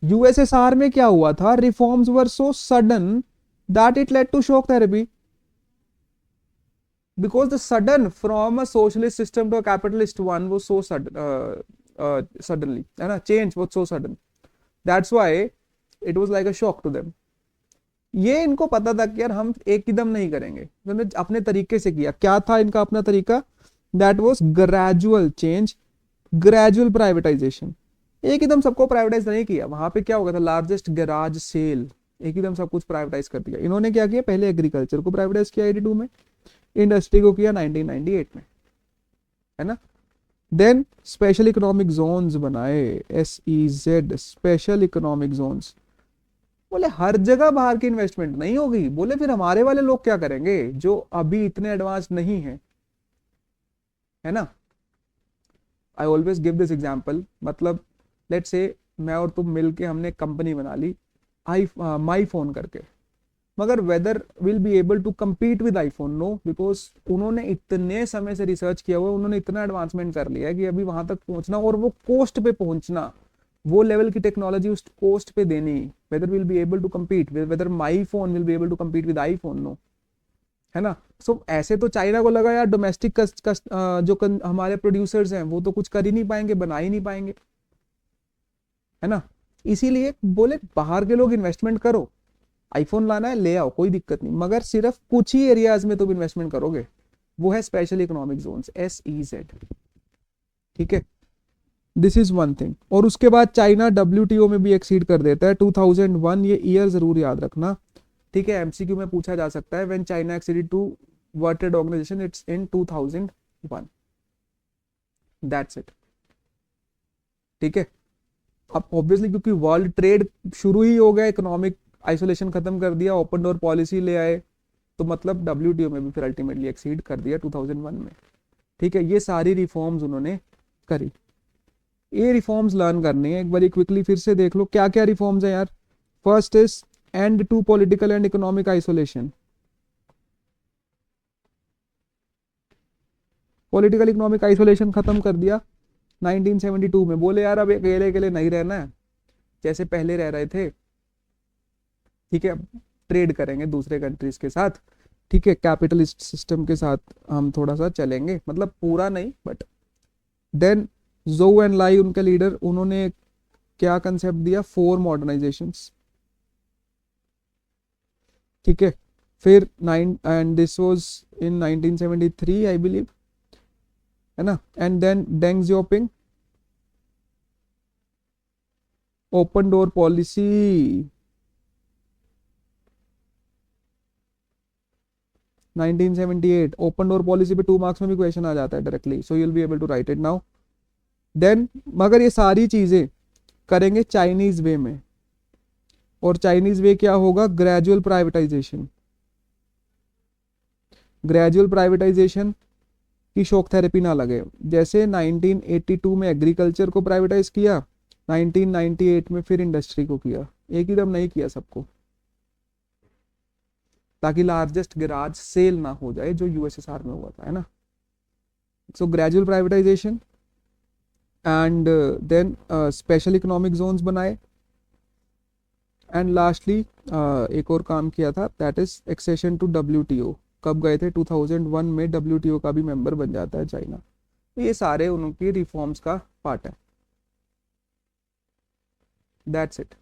यूएसएसआर में क्या हुआ था? Reforms were so sudden that it led to shock therapy, because the sudden from a socialist system to a capitalist one was so sudden, suddenly, है ना, change was so sudden, that's why it was like a shock to them। ये इनको पता था कि यार हम एक ही दम नहीं करेंगे, उन्होंने अपने तरीके से किया। क्या था इनका अपना तरीका? that was gradual change, gradual privatization। एक ही दम सबको प्राइवेटाइज नहीं किया। वहां पे क्या हो गया था? लार्जेस्ट गैराज सेल, एक ही दम सब कुछ प्राइवेटाइज कर दिया। इन्होंने क्या किया? पहले एग्रीकल्चर को प्राइवेटाइज किया 82 में, इंडस्ट्री को किया 1998 में, है ना। देन स्पेशल इकोनॉमिक जोन्स बनाए, SEZ, स्पेशल इकोनॉमिक जोन्स। बोले हर जगह बाहर की इन्वेस्टमेंट नहीं होगी। बोले फिर हमारे वाले लोग क्या करेंगे जो अभी इतने एडवांस नहीं है ना। I always give this example, मतलब लेट्स से मैं और तुम मिलके हमने कंपनी बना ली माई फोन करके, मगर whether will be able to compete with iPhone? No, because उन्होंने इतने समय से रिसर्च किया हुआ है, उन्होंने इतना एडवांसमेंट कर लिया है कि अभी वहां तक पहुंचना और वो कोस्ट पे पहुंचना, वो लेवल की टेक्नोलॉजी उस कोस्ट पे देनी, whether will be able to compete, whether my phone will be able to compete with iPhone? No, है ना। सो ऐसे तो चाइना को लगा यार डोमेस्टिक जो हमारे प्रोड्यूसर्स हैं वो तो कुछ कर ही नहीं पाएंगे, बना ही नहीं पाएंगे, है ना। इसीलिए बोले बाहर के लोग इन्वेस्टमेंट करो, आईफोन लाना है ले आओ, कोई दिक्कत नहीं, मगर सिर्फ कुछ ही एरियाज में तुम इन्वेस्टमेंट करोगे, वो है स्पेशल इकोनॉमिक जोन्स, SEZ, ठीक है। This is one thing. और उसके बाद चाइना WTO में भी एक्सीड कर देता है 2001, ये ईयर जरूर याद रखना, ठीक है। MCQ में पूछा जा सकता है, when China acceded to World Trade Organization, it's in 2001, that's it, ठीक है। अब ऑब्वियसली क्योंकि वर्ल्ड ट्रेड शुरू ही हो गया, इकोनॉमिक आइसोलेशन खत्म कर दिया, ओपन डोर पॉलिसी ले आए, तो मतलब WTO में भी फिर अल्टीमेटली एक्सीड कर दिया 2001 में, ठीक है। ये सारी रिफॉर्म्स उन्होंने करी। ये रिफॉर्म्स लर्न करनी है, एक बार क्विकली फिर से देख लो क्या क्या रिफॉर्म्स है यार। First is end to political and economic isolation. Political economic isolation खत्म कर दिया 1972 में। बोले यार अब अकेले अकेले नहीं रहना है जैसे पहले रह रहे थे, ठीक है। ट्रेड करेंगे दूसरे कंट्रीज के साथ, ठीक है, कैपिटलिस्ट सिस्टम के साथ हम थोड़ा सा चलेंगे, मतलब पूरा नहीं बट। देन जोउ एंड लाई उनके लीडर, उन्होंने क्या कंसेप्ट दिया, 4 मॉडर्नाइजेशंस, ठीक है। फिर 9 and this was in 1973 I believe, है ना। And then Deng Xiaoping, open door policy, 1978 open door policy पे 2 मार्क्स में भी क्वेश्चन आ जाता है directly, so you will be able to write it now. Then मगर ये सारी चीजें करेंगे चाइनीज वे में, और चाइनीज वे क्या होगा, ग्रेजुअल प्राइवेटाइजेशन। ग्रेजुअल प्राइवेटाइजेशन की शॉक थेरेपी ना लगे, जैसे 1982 में एग्रीकल्चर को प्राइवेटाइज किया, 1998 में फिर इंडस्ट्री को किया, एक ही दम नहीं किया सबको, ताकि लार्जेस्ट गैराज सेल ना हो जाए जो यूएसएसआर में हुआ था, है ना। So gradual privatisation and then special economic zones बनाए, एंड लास्टली एक और काम किया था, that is accession to WTO. कब गए थे, 2001 में डब्ल्यूटीओ का भी मेंबर बन जाता है चाइना। तो ये सारे उनकी रिफॉर्म्स का पार्ट है, दैट्स इट,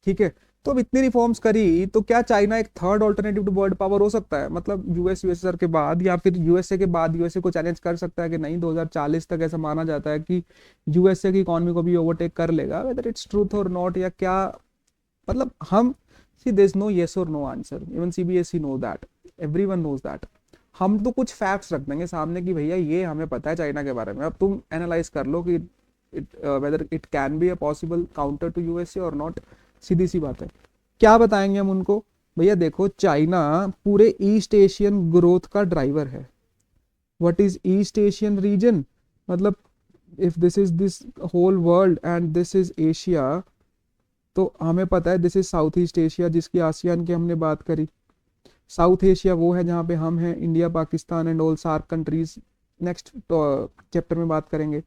ठीक है। तो अब इतनी रिफॉर्म्स करी तो क्या चाइना एक third alternative to world power हो सकता है, मतलब यूएस यूएसएसआर के बाद, या फिर यूएसए के बाद यूएसए को चैलेंज कर सकता है कि नहीं, 2040 तक ऐसा माना जाता है कि यूएसए की इकोनॉमी को भी ओवरटेक कर लेगा, वेदर इट्स ट्रूथ और नॉट, या क्या, मतलब हम see there is no yes और no answer, even CBSE know that, everyone knows that. हम तो कुछ फैक्ट्स रख देंगे सामने कि भैया ये हमें पता है चाइना के बारे में, अब तुम एनालाइज कर लो कि whether it can be a possible counter to USA और नॉट। सीधी सी बात है, क्या बताएंगे हम उनको, भैया देखो चाइना पूरे ईस्ट एशियन ग्रोथ का ड्राइवर है। What is East Asian region, मतलब if this is this whole world and this is Asia, तो हमें पता है this is South East Asia, जिसकी आसियान की हमने बात करी। साउथ एशिया वो है जहाँ पे हम हैं, India Pakistan and all SAARC countries, next chapter में बात करेंगे।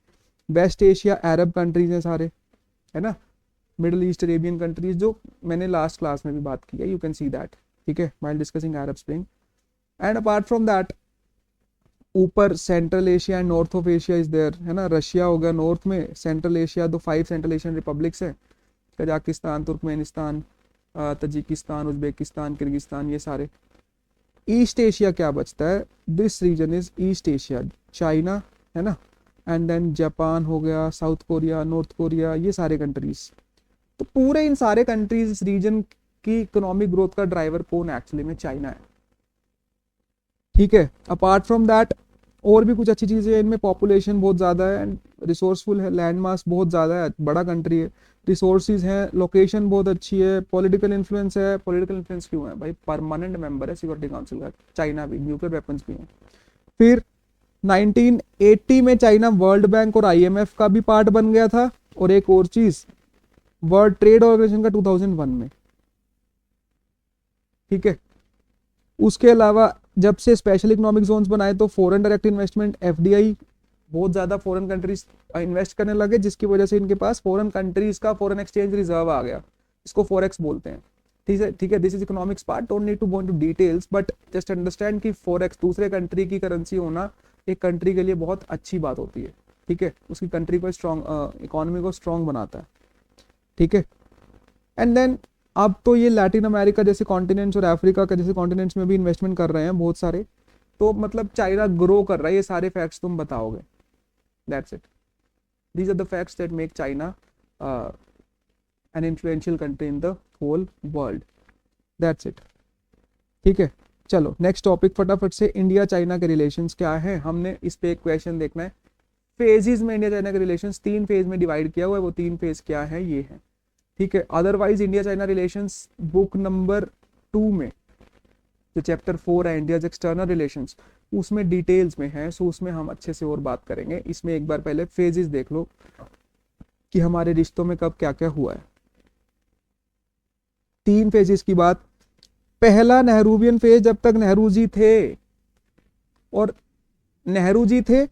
वेस्ट एशिया अरब कंट्रीज हैं सारे, है ना, मिडिल ईस्ट अरेबियन कंट्रीज, जो मैंने लास्ट क्लास में भी बात की है, यू कैन सी दैट, ठीक है, while discussing Arab Spring. And apart from that ऊपर central Asia and north of Asia is there, है ना, रशिया हो गया नॉर्थ में, सेंट्रल एशिया तो 5 सेंट्रल एशियन रिपब्लिक्स हैं, Kazakhstan, Turkmenistan, Tajikistan, Uzbekistan, Kyrgyzstan, ये सारे। ईस्ट एशिया क्या बचता है, this region is East Asia, China, है ना, एंड देन जापान हो गया, साउथ कोरिया, नॉर्थ कोरिया, ये सारे कंट्रीज। तो पूरे इन सारे कंट्रीज, इस रीजन की इकोनॉमिक ग्रोथ का ड्राइवर कौन है, एक्चुअली में चाइना है, ठीक है। अपार्ट फ्रॉम दैट और भी कुछ अच्छी चीजें हैं इनमें, पॉपुलेशन बहुत ज्यादा है एंड रिसोर्सफुल है, लैंड मास बहुत ज्यादा है, बड़ा कंट्री है, रिसोर्सेज हैं, लोकेशन बहुत अच्छी है, पॉलिटिकल इन्फ्लुएंस है। पॉलिटिकल इन्फ्लुएंस क्यों है भाई, परमानेंट मेंबर है सिक्योरिटी काउंसिल का, चाइना भी, न्यूक्लियर वेपन्स भी हैं। फिर 1980 में चाइना वर्ल्ड बैंक और आईएमएफ का भी पार्ट बन गया था, और एक और चीज वर्ल्ड ट्रेड ऑर्गेनाइजेशन का 2001 में, ठीक है। उसके अलावा जब से स्पेशल इकोनॉमिक जोन्स बनाए तो फॉरेन डायरेक्ट इन्वेस्टमेंट, एफडीआई, बहुत ज्यादा फॉरेन कंट्रीज इन्वेस्ट करने लगे, जिसकी वजह से इनके पास फॉरेन कंट्रीज का फॉरेन एक्सचेंज रिजर्व आ गया, इसको फॉरेक्स बोलते हैं, ठीक है, ठीक है। This is economics part, don't need to go into details, but just understand कि फॉरेक्स दूसरे कंट्री की करेंसी होना एक कंट्री के लिए बहुत अच्छी बात होती है, ठीक है, उसकी कंट्री को स्ट्रॉन्ग, इकोनॉमी को स्ट्रॉन्ग बनाता है, ठीक है। एंड देन अब तो ये लैटिन अमेरिका जैसे कॉन्टिनेंट्स और अफ्रीका के जैसे कॉन्टिनेंट्स में भी इन्वेस्टमेंट कर रहे हैं बहुत सारे, तो मतलब चाइना ग्रो कर रहा है, ये सारे फैक्ट्स तुम बताओगे, that's it, these are the facts that make China an influential country in the whole world, that's it, ठीक है। चलो नेक्स्ट टॉपिक फटाफट से, इंडिया चाइना के रिलेशंस क्या है, हमने इस पे एक क्वेश्चन देखना है। फेजेस में इंडिया चाइना के रिलेशंस 3 फेज में डिवाइड किया हुआ है, वो 3 फेज क्या है, ये है, ठीक है। Otherwise India China relations book number 2 में जो चैप्टर 4 है इंडिया एक्सटर्नल रिलेशंस, उसमें डिटेल्स में है, सो उसमें हम अच्छे से और बात करेंगे। इसमें एक बार पहले फेजेस देख लो कि हमारे रिश्तों में कब क्या क्या हुआ है। 3 फेजेस की बात, पहला नेहरूवियन फेज, जब तक नेहरू जी थे, और नेहरू जी थे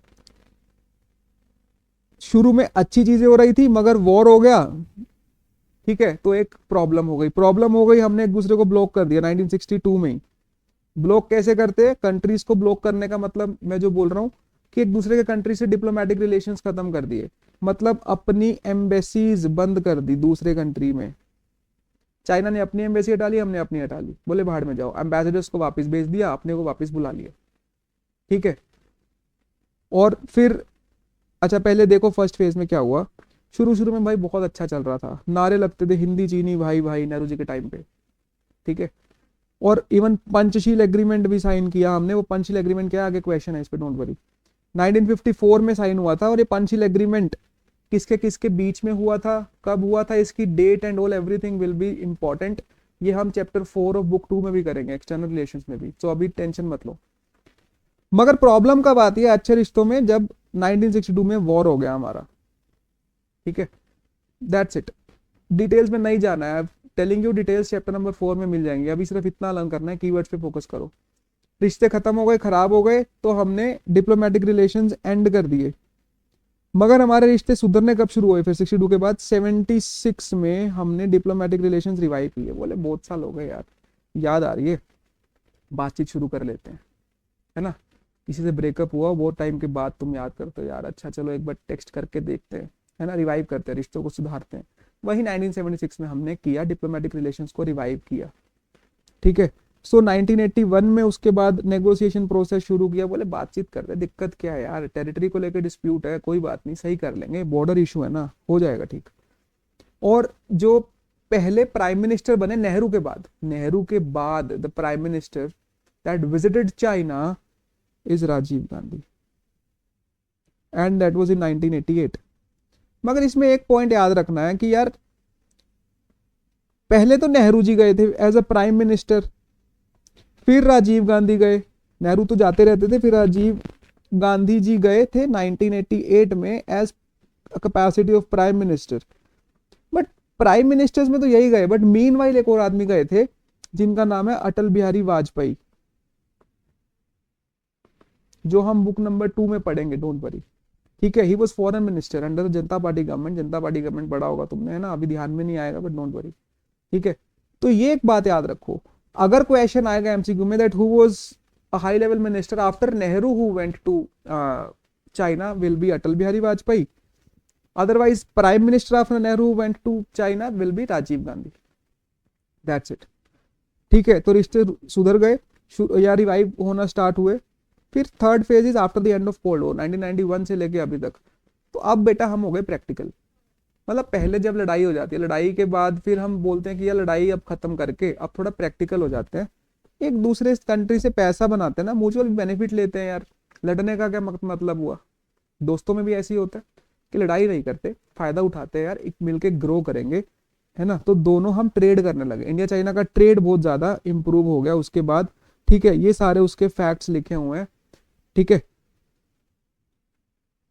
शुरू में अच्छी चीजें हो रही थी, मगर वॉर हो गया, ठीक है, तो एक प्रॉब्लम हो गई, हमने एक दूसरे को ब्लॉक कर दिया 1962 में ही। ब्लॉक कैसे करते हैं? कंट्रीज को ब्लॉक करने का मतलब मैं जो बोल रहा हूँ कि एक दूसरे के कंट्री से डिप्लोमेटिक रिलेशंस खत्म कर दिए, मतलब अपनी एम्बेसीज बंद कर दी दूसरे कंट्री में। चाइना ने अपनी एम्बेसी हटा ली, हमने अपनी हटा ली, बोले बाहर में जाओ, एम्बेसडर्स को वापस भेज दिया, अपने को वापस बुला लिया। ठीक है, और फिर अच्छा पहले देखो फर्स्ट फेज में क्या हुआ। शुरू शुरू में भाई बहुत अच्छा चल रहा था, नारे लगते थे हिंदी चीनी भाई भाई नेहरू जी के टाइम पे। ठीक है, और इवन पंचशील एग्रीमेंट भी साइन किया हमने। वो पंचशील एग्रीमेंट क्या है, आगे क्वेश्चन है इस पे, डोंट वरी। 1954 में साइन हुआ था, और ये पंचशील एग्रीमेंट किसके किसके बीच में हुआ था, कब हुआ था, इसकी date and all everything will be important. ये हम चैप्टर 4 ऑफ बुक 2 में भी करेंगे, एक्सटर्नल रिलेशंस में भी, तो अभी टेंशन मत लो। मगर प्रॉब्लम कब आती है अच्छे रिश्तों में? जब 1962 में वॉर हो गया हमारा। ठीक है, दैट्स इट। डिटेल्स में नहीं जाना है, telling you details chapter number 4 में मिल जाएंगे। अभी सिर्फ इतना लर्न करना है, कीवर्ड्स पे फोकस करो। रिश्ते खत्म हो गए, खराब हो गए, तो हमने डिप्लोमेटिक रिलेशंस एंड कर दिए। मगर हमारे रिश्ते सुधरने कब शुरू हुए फिर 62 के बाद? 76 में हमने डिप्लोमेटिक रिलेशंस रिवाइव किए। बोले बहुत साल हो गए यार, याद आ रही है, बातचीत शुरू कर लेते हैं, है ना। किसी से ब्रेकअप हुआ बहुत टाइम के बाद, तुम याद करते हो यार, अच्छा चलो एक बार टेक्स्ट करके देखते हैं, है ना, रिवाइव करते हैं, रिश्तों को सुधारते हैं। वही 1976 में हमने किया, डिप्लोमेटिक रिलेशंस को रिवाइव किया। ठीक है, सो 1981 में उसके बाद नेगोशिएशन प्रोसेस शुरू किया। बोले बातचीत करते हैं, दिक्कत क्या है यार, टेरिटरी को लेकर डिस्प्यूट है, कोई बात नहीं, सही कर लेंगे, बॉर्डर इशू है ना, हो जाएगा ठीक। और जो पहले प्राइम मिनिस्टर बने नेहरू के बाद the prime minister that visited China is Rajiv Gandhi, and that was in 1988। मगर इसमें एक पॉइंट याद रखना है कि यार पहले तो नेहरू जी गए थे एज अ प्राइम मिनिस्टर, फिर राजीव गांधी गए। नेहरू तो जाते रहते थे, फिर राजीव गांधी जी गए थे 1988 में as capacity of prime minister. But prime ministers में तो यही गए, बट मीनवाइल एक और आदमी गए थे जिनका नाम है अटल बिहारी वाजपेयी, जो हम बुक नंबर 2 में पढ़ेंगे, डोंट वरी। ठीक है, he was foreign minister under Janata party government. Janata party government पढ़ा होगा तुमने, है ना, अभी ध्यान में नहीं आएगा, बट डोंट वरी। ठीक है, तो ये एक बात याद रखो, अगर क्वेश्चन आएगा एमसीक्यू में that who was a high level minister after Nehru who went to China, will be Atal Bihari Vajpayee. Otherwise prime minister after Nehru went to China will be Rajiv Gandhi. That's it. ठीक है, तो रिश्ते सुधर गए या रिवाइव होना स्टार्ट हुए। फिर third phase is after the end of cold war, 1991 से लेके अभी तक। तो अब बेटा हम हो गए प्रैक्टिकल। मतलब पहले जब लड़ाई हो जाती है, लड़ाई के बाद फिर हम बोलते हैं कि यार लड़ाई अब खत्म करके अब थोड़ा प्रैक्टिकल हो जाते हैं, एक दूसरे कंट्री से पैसा बनाते हैं ना, म्यूचुअल बेनिफिट लेते हैं यार। लड़ने का क्या मतलब हुआ? दोस्तों में भी ऐसे ही होता है कि लड़ाई नहीं करते, फायदा उठाते हैं यार, एक मिलके ग्रो करेंगे, है ना। तो दोनों हम ट्रेड करने लगे, इंडिया चाइना का ट्रेड बहुत ज्यादा इंप्रूव हो गया उसके बाद। ठीक है, ये सारे उसके फैक्ट्स लिखे हुए हैं। ठीक है,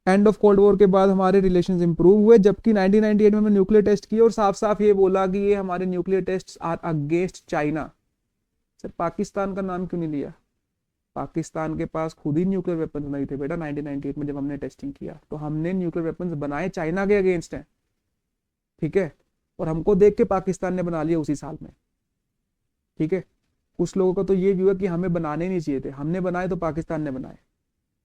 एंड ऑफ कोल्ड वॉर के बाद हमारे रिलेशंस इंप्रूव हुए, जबकि 1998 में हमने न्यूक्लियर टेस्ट किए और साफ साफ ये बोला कि ये हमारे nuclear test are against China. Sir Pakistan का नाम क्यों नहीं लिया? पाकिस्तान के पास खुद ही न्यूक्लियर वेपन्स नहीं थे बेटा 1998 में जब हमने टेस्टिंग किया, तो हमने न्यूक्लियर वेपन्स बनाए चाइना के अगेंस्ट हैं। ठीक है, और हमको देख के पाकिस्तान ने बना लिया उसी साल में। ठीक है, कुछ लोगों का तो ये व्यू है कि हमें बनाने नहीं चाहिए थे, हमने बनाए तो पाकिस्तान ने बनाए।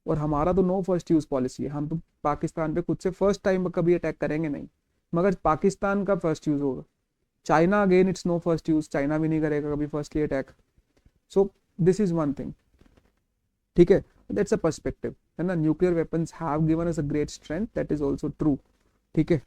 और हमारा तो नो फर्स्ट यूज पॉलिसी है, हम तो पाकिस्तान पे खुद से फर्स्ट टाइम कभी अटैक करेंगे नहीं, मगर पाकिस्तान का फर्स्ट यूज होगा। China again it's no first use, China भी नहीं करेगा कभी firstly attack. So this is one thing. ठीक है, दैट्स अ पर्सपेक्टिव, है ना। Nuclear weapons have given us a great strength, that is also true. ठीक है,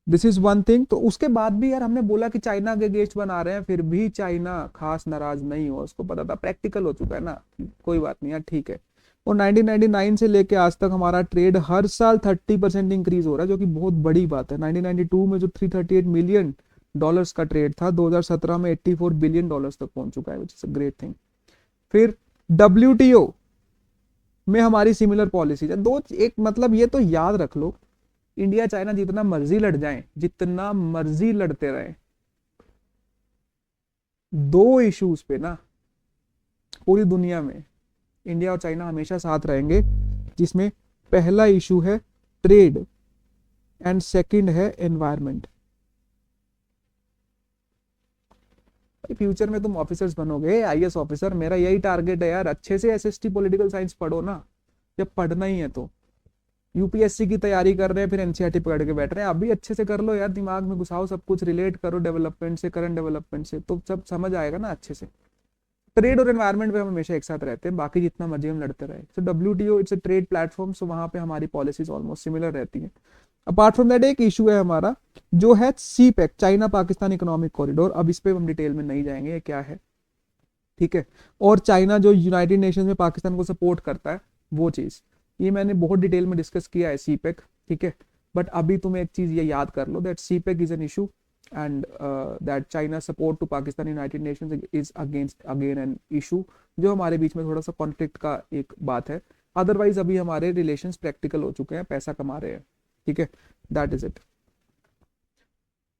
दिस इज वन थिंग। तो उसके बाद भी यार हमने बोला कि चाइना के अगेंस्ट बना रहे हैं, फिर भी चाइना खास नाराज नहीं हुआ, उसको पता था प्रैक्टिकल हो चुका है ना, कोई बात नहीं यार, ठीक है। और 1999 से लेके आज तक हमारा ट्रेड हर साल 30% इंक्रीज हो रहा है, जो कि बहुत बड़ी बात है। 1992 में जो 338 मिलियन डॉलर्स का ट्रेड था, 2017 में 84 बिलियन डॉलर्स तक पहुंच चुका है, which is a great thing. फिर WTO में हमारी सिमिलर पॉलिसी है। दो एक मतलब ये तो याद रख लो, इंडिया चाइना जितना मर्जी लड़ जाएं, जितना मर्जी लड़ते रहे, दो इश्यूज पे ना पूरी दुनिया में इंडिया और चाइना हमेशा साथ रहेंगे, जिसमें पहला इशू है ट्रेड एंड सेकंड है एनवायरनमेंट। फ्यूचर में तुम ऑफिसर्स बनोगे, आईएएस ऑफिसर, मेरा यही टारगेट है यार। अच्छे से एसएसटी पॉलिटिकल साइंस पढ़ो ना, जब पढ़ना ही है तो। यूपीएससी की तैयारी कर रहे हैं फिर एनसीईआरटी पकड़ के बैठ रहे हैं, अभी अच्छे से कर लो यार, दिमाग में घुसाओ सब कुछ, रिलेट करो डेवलपमेंट से, करंट डेवलपमेंट से, तो सब समझ आएगा ना अच्छे से। ट्रेड और एनवायरमेंट पे हम हमेशा एक साथ रहते हैं, बाकी जितना मर्जी हम लड़ते रहे। So WTO it's a trade platform, so वहां पे हमारी पॉलिसीज ऑलमोस्ट सिमिलर रहती हैं। अपार्ट फ्रॉम दैट एक इशू है हमारा जो है CPEC, China Pakistan economic corridor. अब इस पे हम डिटेल में नहीं जाएंगे ये क्या है, ठीक है। और चाइना जो यूनाइटेड नेशंस में पाकिस्तान को सपोर्ट करता है, वो चीज, ये मैंने बहुत डिटेल में डिस्कस किया है सीपेक, ठीक है। बट अभी तुम्हें एक चीज ये याद कर लो, that CPEC is an issue and that China support to Pakistan United Nations is against again an issue, जो हमारे बीच में थोड़ा सा कॉन्फ्लिक्ट का एक बात है। अदरवाइज अभी हमारे रिलेशंस प्रैक्टिकल हो चुके हैं, पैसा कमा रहे हैं, ठीक है। That is it.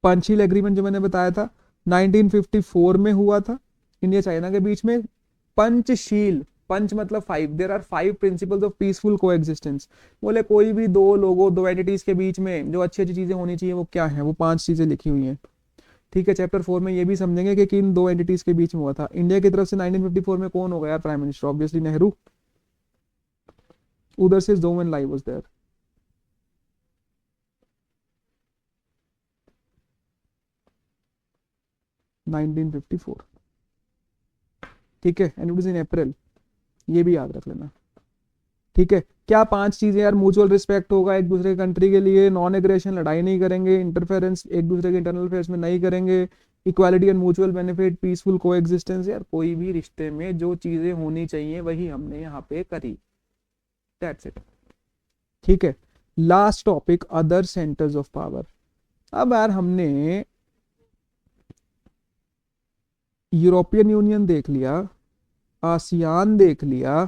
Panchsheel agreement जो मैंने बताया था 1954 में हुआ था इंडिया चाइना के बीच में। पंचशील, पंच मतलब 5, there are 5 principles of peaceful coexistence. बोले कोई भी दो लोगों, दो एंटिटीज के बीच में जो अच्छी अच्छी चीजें होनी चाहिए वो क्या है, वो 5 चीजें लिखी हुई हैं, ठीक है। चैप्टर 4 में ये भी समझेंगे कि किन दो एंटिटीज के बीच में हुआ था। इंडिया की तरफ से 1954 में कौन होगा यार प्राइम मिनिस्टर? ऑब्वियसली नेहरू। उधर से जोवन लाई वाज देयर। ठीक है, and it is in April, ये भी याद रख लेना, ठीक है। क्या 5 चीजें यार? म्यूचुअल रिस्पेक्ट होगा एक दूसरे कंट्री के लिए, नॉन एग्रेशन, लड़ाई नहीं करेंगे, इंटरफेरेंस एक दूसरे के इंटरनल अफेयर्स में नहीं करेंगे, equality and mutual benefit, peaceful coexistence. यार कोई भी रिश्ते में जो चीजें होनी चाहिए वही हमने यहाँ पे करी, दैट्स इट, ठीक है। Last topic, other centres of power. अब यार हमने यूरोपियन यूनियन देख लिया, आसियान देख लिया,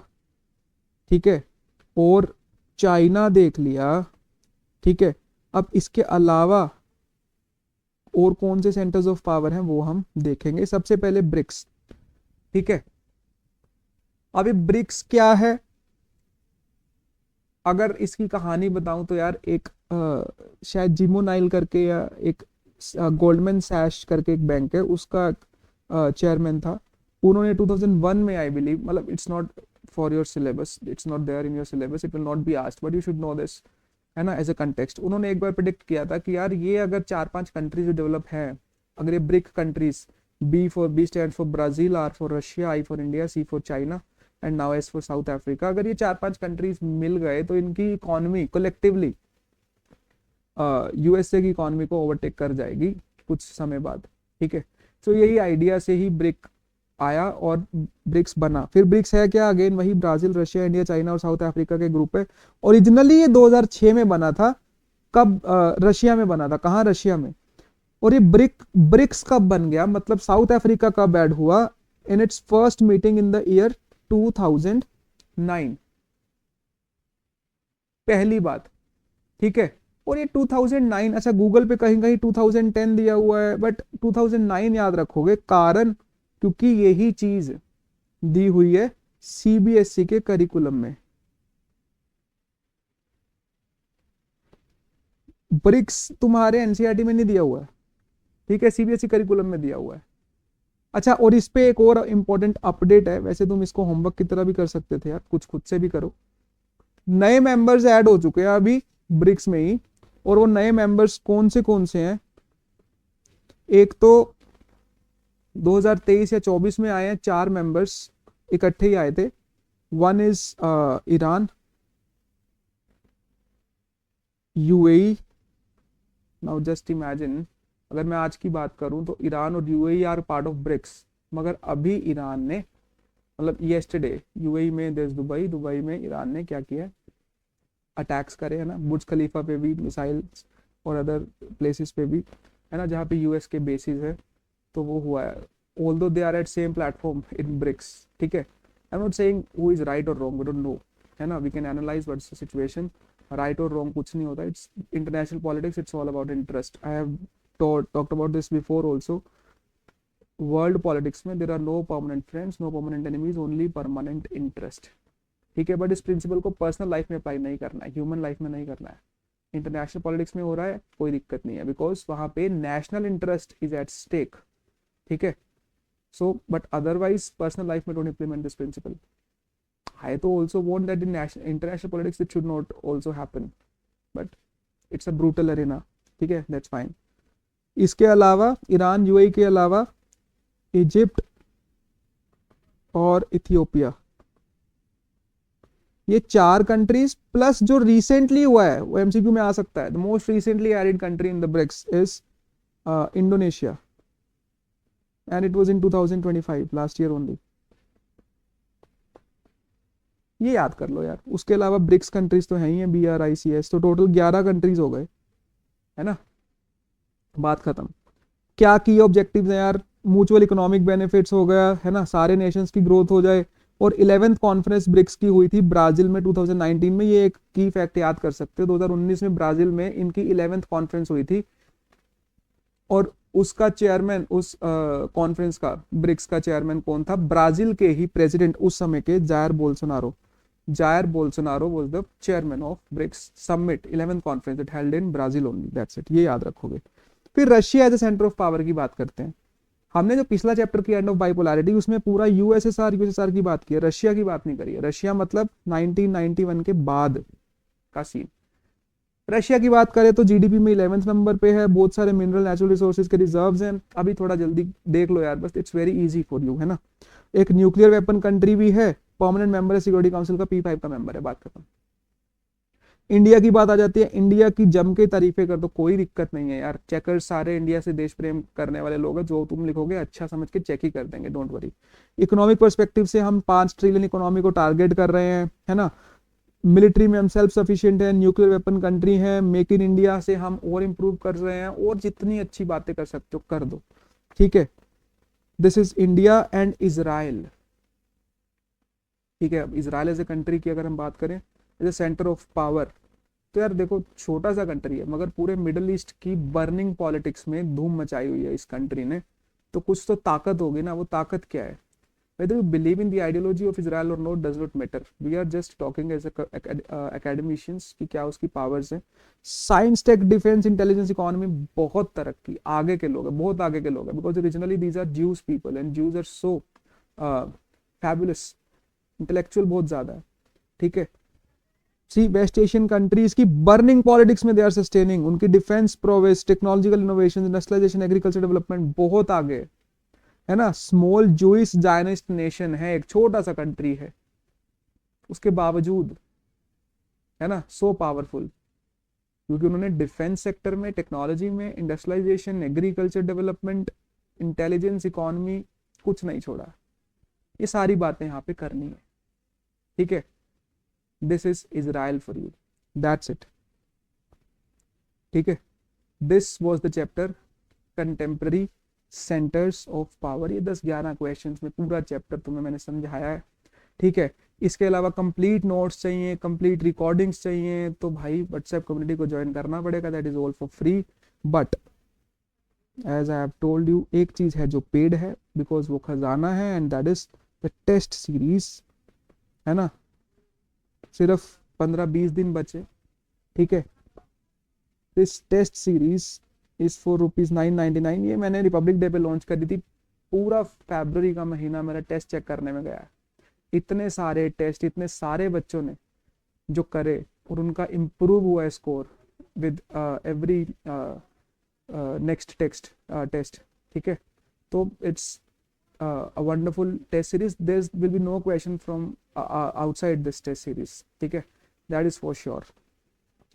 ठीक है, और चाइना देख लिया, ठीक है। अब इसके अलावा और कौन से सेंटर्स ऑफ पावर हैं वो हम देखेंगे। सबसे पहले ब्रिक्स, ठीक है। अभी ब्रिक्स क्या है? अगर इसकी कहानी बताऊं तो यार एक शायद जिमोनाइल करके या एक गोल्डमैन सैश करके एक बैंक है, उसका चेयरमैन था। उन्होंने 2001 में आई बिलीव, मतलब it's not for your syllabus, it's not there in your syllabus, it will not be asked, but you should know this, है ना, एज अ कंटेक्स्ट। उन्होंने एक बार प्रिडिक्ट किया था कि यार ये अगर 4-5 कंट्रीज जो डेवलप हैं, अगर ये BRIC countries, B stand for Brazil, R for Russia, I for India, C for China and now S for South Africa, अगर ये 4-5 कंट्रीज मिल गए तो इनकी इकोनॉमी कलेक्टिवली यूएसए की इकोनॉमी को ओवरटेक कर जाएगी कुछ समय बाद, ठीक है। तो यही आइडिया से ही ब्रिक आया और ब्रिक्स बना। फिर ब्रिक्स है क्या? अगेन वही ब्राजील, रशिया, इंडिया, चाइना और साउथ अफ्रीका के ग्रुप है। ओरिजिनली ये 2006 में बना था। कब? रशिया में बना था। कहाँ? रशिया में। और ये ब्रिक्स कब बन गया, मतलब साउथ अफ्रीका कब ऐड हुआ? In its first meeting in the year 2009, पहली बात, ठीक है। और ये 2009, अच्छा गूगल पे कहीं कहीं 2010 दिया हुआ है, बट 2009 याद रखोगे, कारण क्योंकि यही चीज दी हुई है सीबीएसई के करिकुलम में। ब्रिक्स तुम्हारे एनसीईआरटी में नहीं दिया हुआ है, ठीक है, सीबीएसई करिकुलम में दिया हुआ है। अच्छा, और इस पे एक और इंपॉर्टेंट अपडेट है, वैसे तुम इसको होमवर्क की तरह भी कर सकते थे यार, कुछ खुद से भी करो। नए मेंबर्स ऐड हो चुके हैं अभी ब्रिक्स में ही, और वो नए मेंबर्स कौन से हैं? एक तो 2023 या 24 में आए हैं 4 मेंबर्स, इकट्ठे ही आए थे। One is Iran, UAE. Now just imagine, अगर मैं आज की बात करूं तो ईरान और UAE are part of BRICS, मगर अभी ईरान ने, मतलब येस्टरडे यूएई में, देश दुबई, दुबई में ईरान ने क्या किया? अटैक्स करे, है ना, बुर्ज खलीफा पे भी, मिसाइल्स और अदर प्लेसेस पे भी, है ना, जहाँ पे यूएस के बेसिस है, तो वो हुआ है। Although they are at same platform in BRICS, ठीक है। I am not saying who is right और रॉन्ग, वी डोंट नो, है ना, we can analyse what's the situation. Right और रॉन्ग कुछ नहीं होता, it's international politics, it's all about interest. I have talked about this before also. World politics में there are no permanent friends, no permanent enemies, only permanent interest, ठीक है। But इस principal को personal life में apply नहीं करना है, human life में नहीं करना है। इंटरनेशनल पॉलिटिक्स में हो रहा है, कोई दिक्कत नहीं है, बिकॉज वहां पे national interest is at stake, ठीक है। So but otherwise personal life में don't implement this principle. I तो also want that in international politics it should not also happen, but it's a brutal arena. ठीक है, that's fine. इसके अलावा Iran, UAE के अलावा इजिप्ट और Ethiopia, ये 4 कंट्रीज प्लस जो रिसेंटली हुआ है वो एमसीक्यू में आ सकता है. The most recently added country in the BRICS is Indonesia and it was in 2025, last year only. ये याद कर लो यार. उसके अलावा ब्रिक्स कंट्रीज तो हैं ही हैं, BRICS, तो टोटल 11 कंट्रीज हो गए, है ना. बात खत्म. क्या की ऑब्जेक्टिव्स हैं यार? म्यूचुअल इकोनॉमिक बेनिफिट्स हो गया, है ना, सारे नेशंस की ग्रोथ हो जाए. और 11th कॉन्फ्रेंस ब्रिक्स की हुई थी ब्राजील में 2019 में. ये एक की फैक्ट याद कर सकते हो, 2019 में ब्राजील में इनकी 11th कॉन्फ्रेंस हुई थी और उसका चेयरमैन, उस कॉन्फ्रेंस का, ब्रिक्स का चेयरमैन कौन था? ब्राजील के ही प्रेसिडेंट उस समय के Jair Bolsonaro. Jair Bolsonaro was the chairman of BRICS summit 11th conference it held in Brazil only. That's it, ये याद रखोगे. फिर Russia as a centre of power की बात करते हैं. हमने जो पिछला चैप्टर किया एंड ऑफ बाइपोलैरिटी, उसमें पूरा यूएसएसआर की बात की है, रशिया की बात नहीं करी है. रशिया मतलब 1991 के बाद का सीन. रशिया की बात करें तो जीडीपी में 11th नंबर पे है. बहुत सारे मिनरल नेचुरल रिसोर्सेज के रिजर्व्स हैं. अभी थोड़ा जल्दी देख लो यार बस, it's very easy for you, है ना. एक न्यूक्लियर वेपन कंट्री भी है, परमानेंट मेंबर है सिक्योरिटी काउंसिल का, P5 का मेंबर है. बात खत्म. इंडिया की बात आ जाती है. इंडिया की जम के तारीफे कर दो, कोई दिक्कत नहीं है यार. चेकर्स सारे इंडिया से देश प्रेम करने वाले लोग हैं, जो तुम लिखोगे अच्छा समझ के चेक ही कर देंगे, डोंट वरी. इकोनॉमिक पर्सपेक्टिव से हम 5 ट्रिलियन इकोनॉमी को टारगेट कर रहे हैं, है ना. मिलिट्री में हम सेल्फ सफिशिएंट है, न्यूक्लियर वेपन कंट्री है, मेक इन इंडिया से हम और इंप्रूव कर रहे हैं, और जितनी अच्छी बातें कर सकते हो कर दो. ठीक है, this is India and Israel. ठीक है, अब इजराइल एज ए कंट्री की अगर हम बात करें as a centre of power, तो यार देखो छोटा सा कंट्री है मगर पूरे मिडल ईस्ट की बर्निंग पॉलिटिक्स में धूम मचाई हुई है इस कंट्री ने. तो कुछ तो ताकत होगी ना. वो ताकत क्या है? Whether you believe in the ideology of Israel or not does not matter. We are just talking as academicians कि क्या उसकी powers हैं. Science, tech, defence, intelligence, economy, बहुत तरक्की, आगे के लोग हैं, बहुत आगे के लोग हैं. Because originally these are Jews people and Jews are so fabulous, intellectual बहुत ज्यादा है. ठीक है. सी वेस्ट एशियन कंट्रीज की बर्निंग पॉलिटिक्स में दे आर सस्टेनिंग. उनकी defence prowess, technological innovation, industrialisation, agriculture development बहुत आगे है ना. स्मॉल जूइश जायनिस्ट नेशन है, एक छोटा सा कंट्री है, उसके बावजूद है ना सो पावरफुल, क्योंकि उन्होंने डिफेंस सेक्टर में, टेक्नोलॉजी में, industrialisation, agriculture development, intelligence, economy, कुछ नहीं छोड़ा. ये सारी बातें यहाँ पे करनी है. ठीक है, this is Israel for you, that's it. ठीक है, this was the chapter contemporary centres of power. ये 10-11 क्वेश्चंस में पूरा चैप्टर तुम्हें मैंने समझाया है. ठीक है, इसके अलावा कंप्लीट नोट्स चाहिए, कंप्लीट रिकॉर्डिंग्स चाहिए, तो भाई व्हाट्सएप कम्युनिटी को ज्वाइन करना पड़ेगा. That is all for free. But as I have told you, एक चीज है जो पेड है, बिकॉज वो खजाना है, and that is the test series, है ना. सिर्फ 15-20 दिन बचे. ठीक है, this test series is for ₹999. ये मैंने रिपब्लिक डे पे लॉन्च करी थी. पूरा फरवरी का महीना मेरा टेस्ट चेक करने में गया है. इतने सारे टेस्ट, इतने सारे बच्चों ने जो करे और उनका इम्प्रूव हुआ है score with every next test. ठीक है, तो it's a wonderful test series. There will be no question from outside this test series. ठीक है, that is for sure.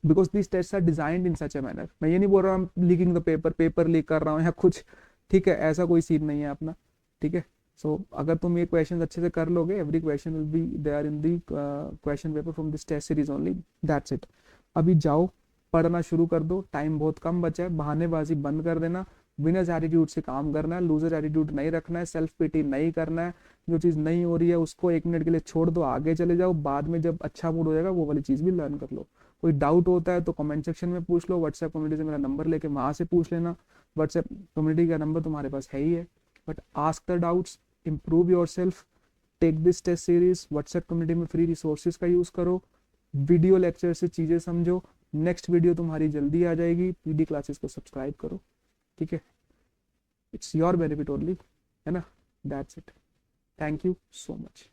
Because these tests are designed in such a manner. मैं ये नहीं बोल रहा हूँ लीकिंग द पेपर लीक कर रहा हूँ या कुछ. ठीक है, ऐसा कोई सीन नहीं है अपना. ठीक है, सो अगर तुम ये क्वेश्चन अच्छे से कर लोगे, every question will be there in the question paper from this test series only. That's it. अभी जाओ पढ़ना शुरू कर दो, टाइम बहुत कम बचा है. बहानेबाजी बंद कर देना. विनर्स एटीट्यूड से काम करना है, लूजर एटीट्यूड नहीं रखना है, सेल्फ पिटी नहीं करना है. जो चीज़ नहीं हो रही है उसको 1 मिनट के लिए छोड़ दो, आगे चले जाओ. बाद में जब अच्छा मूड हो जाएगा वो वाली चीज़ भी लर्न कर लो. कोई डाउट होता है तो कमेंट सेक्शन में पूछ लो. व्हाट्सएप कम्युनिटी से मेरा नंबर लेके वहाँ से पूछ लेना. व्हाट्सएप कम्युनिटी का नंबर तुम्हारे पास है ही है. But ask the doubts, improve yourself, take this test series. WhatsApp community में फ्री रिसोर्सेज का यूज़ करो, वीडियो लेक्चर से चीज़ें समझो. नेक्स्ट वीडियो तुम्हारी जल्दी आ जाएगी. पीडी क्लासेस को सब्सक्राइब करो. ठीक है, इट्स योर बेनिफिट ओनली, है ना. That's it, thank you so much.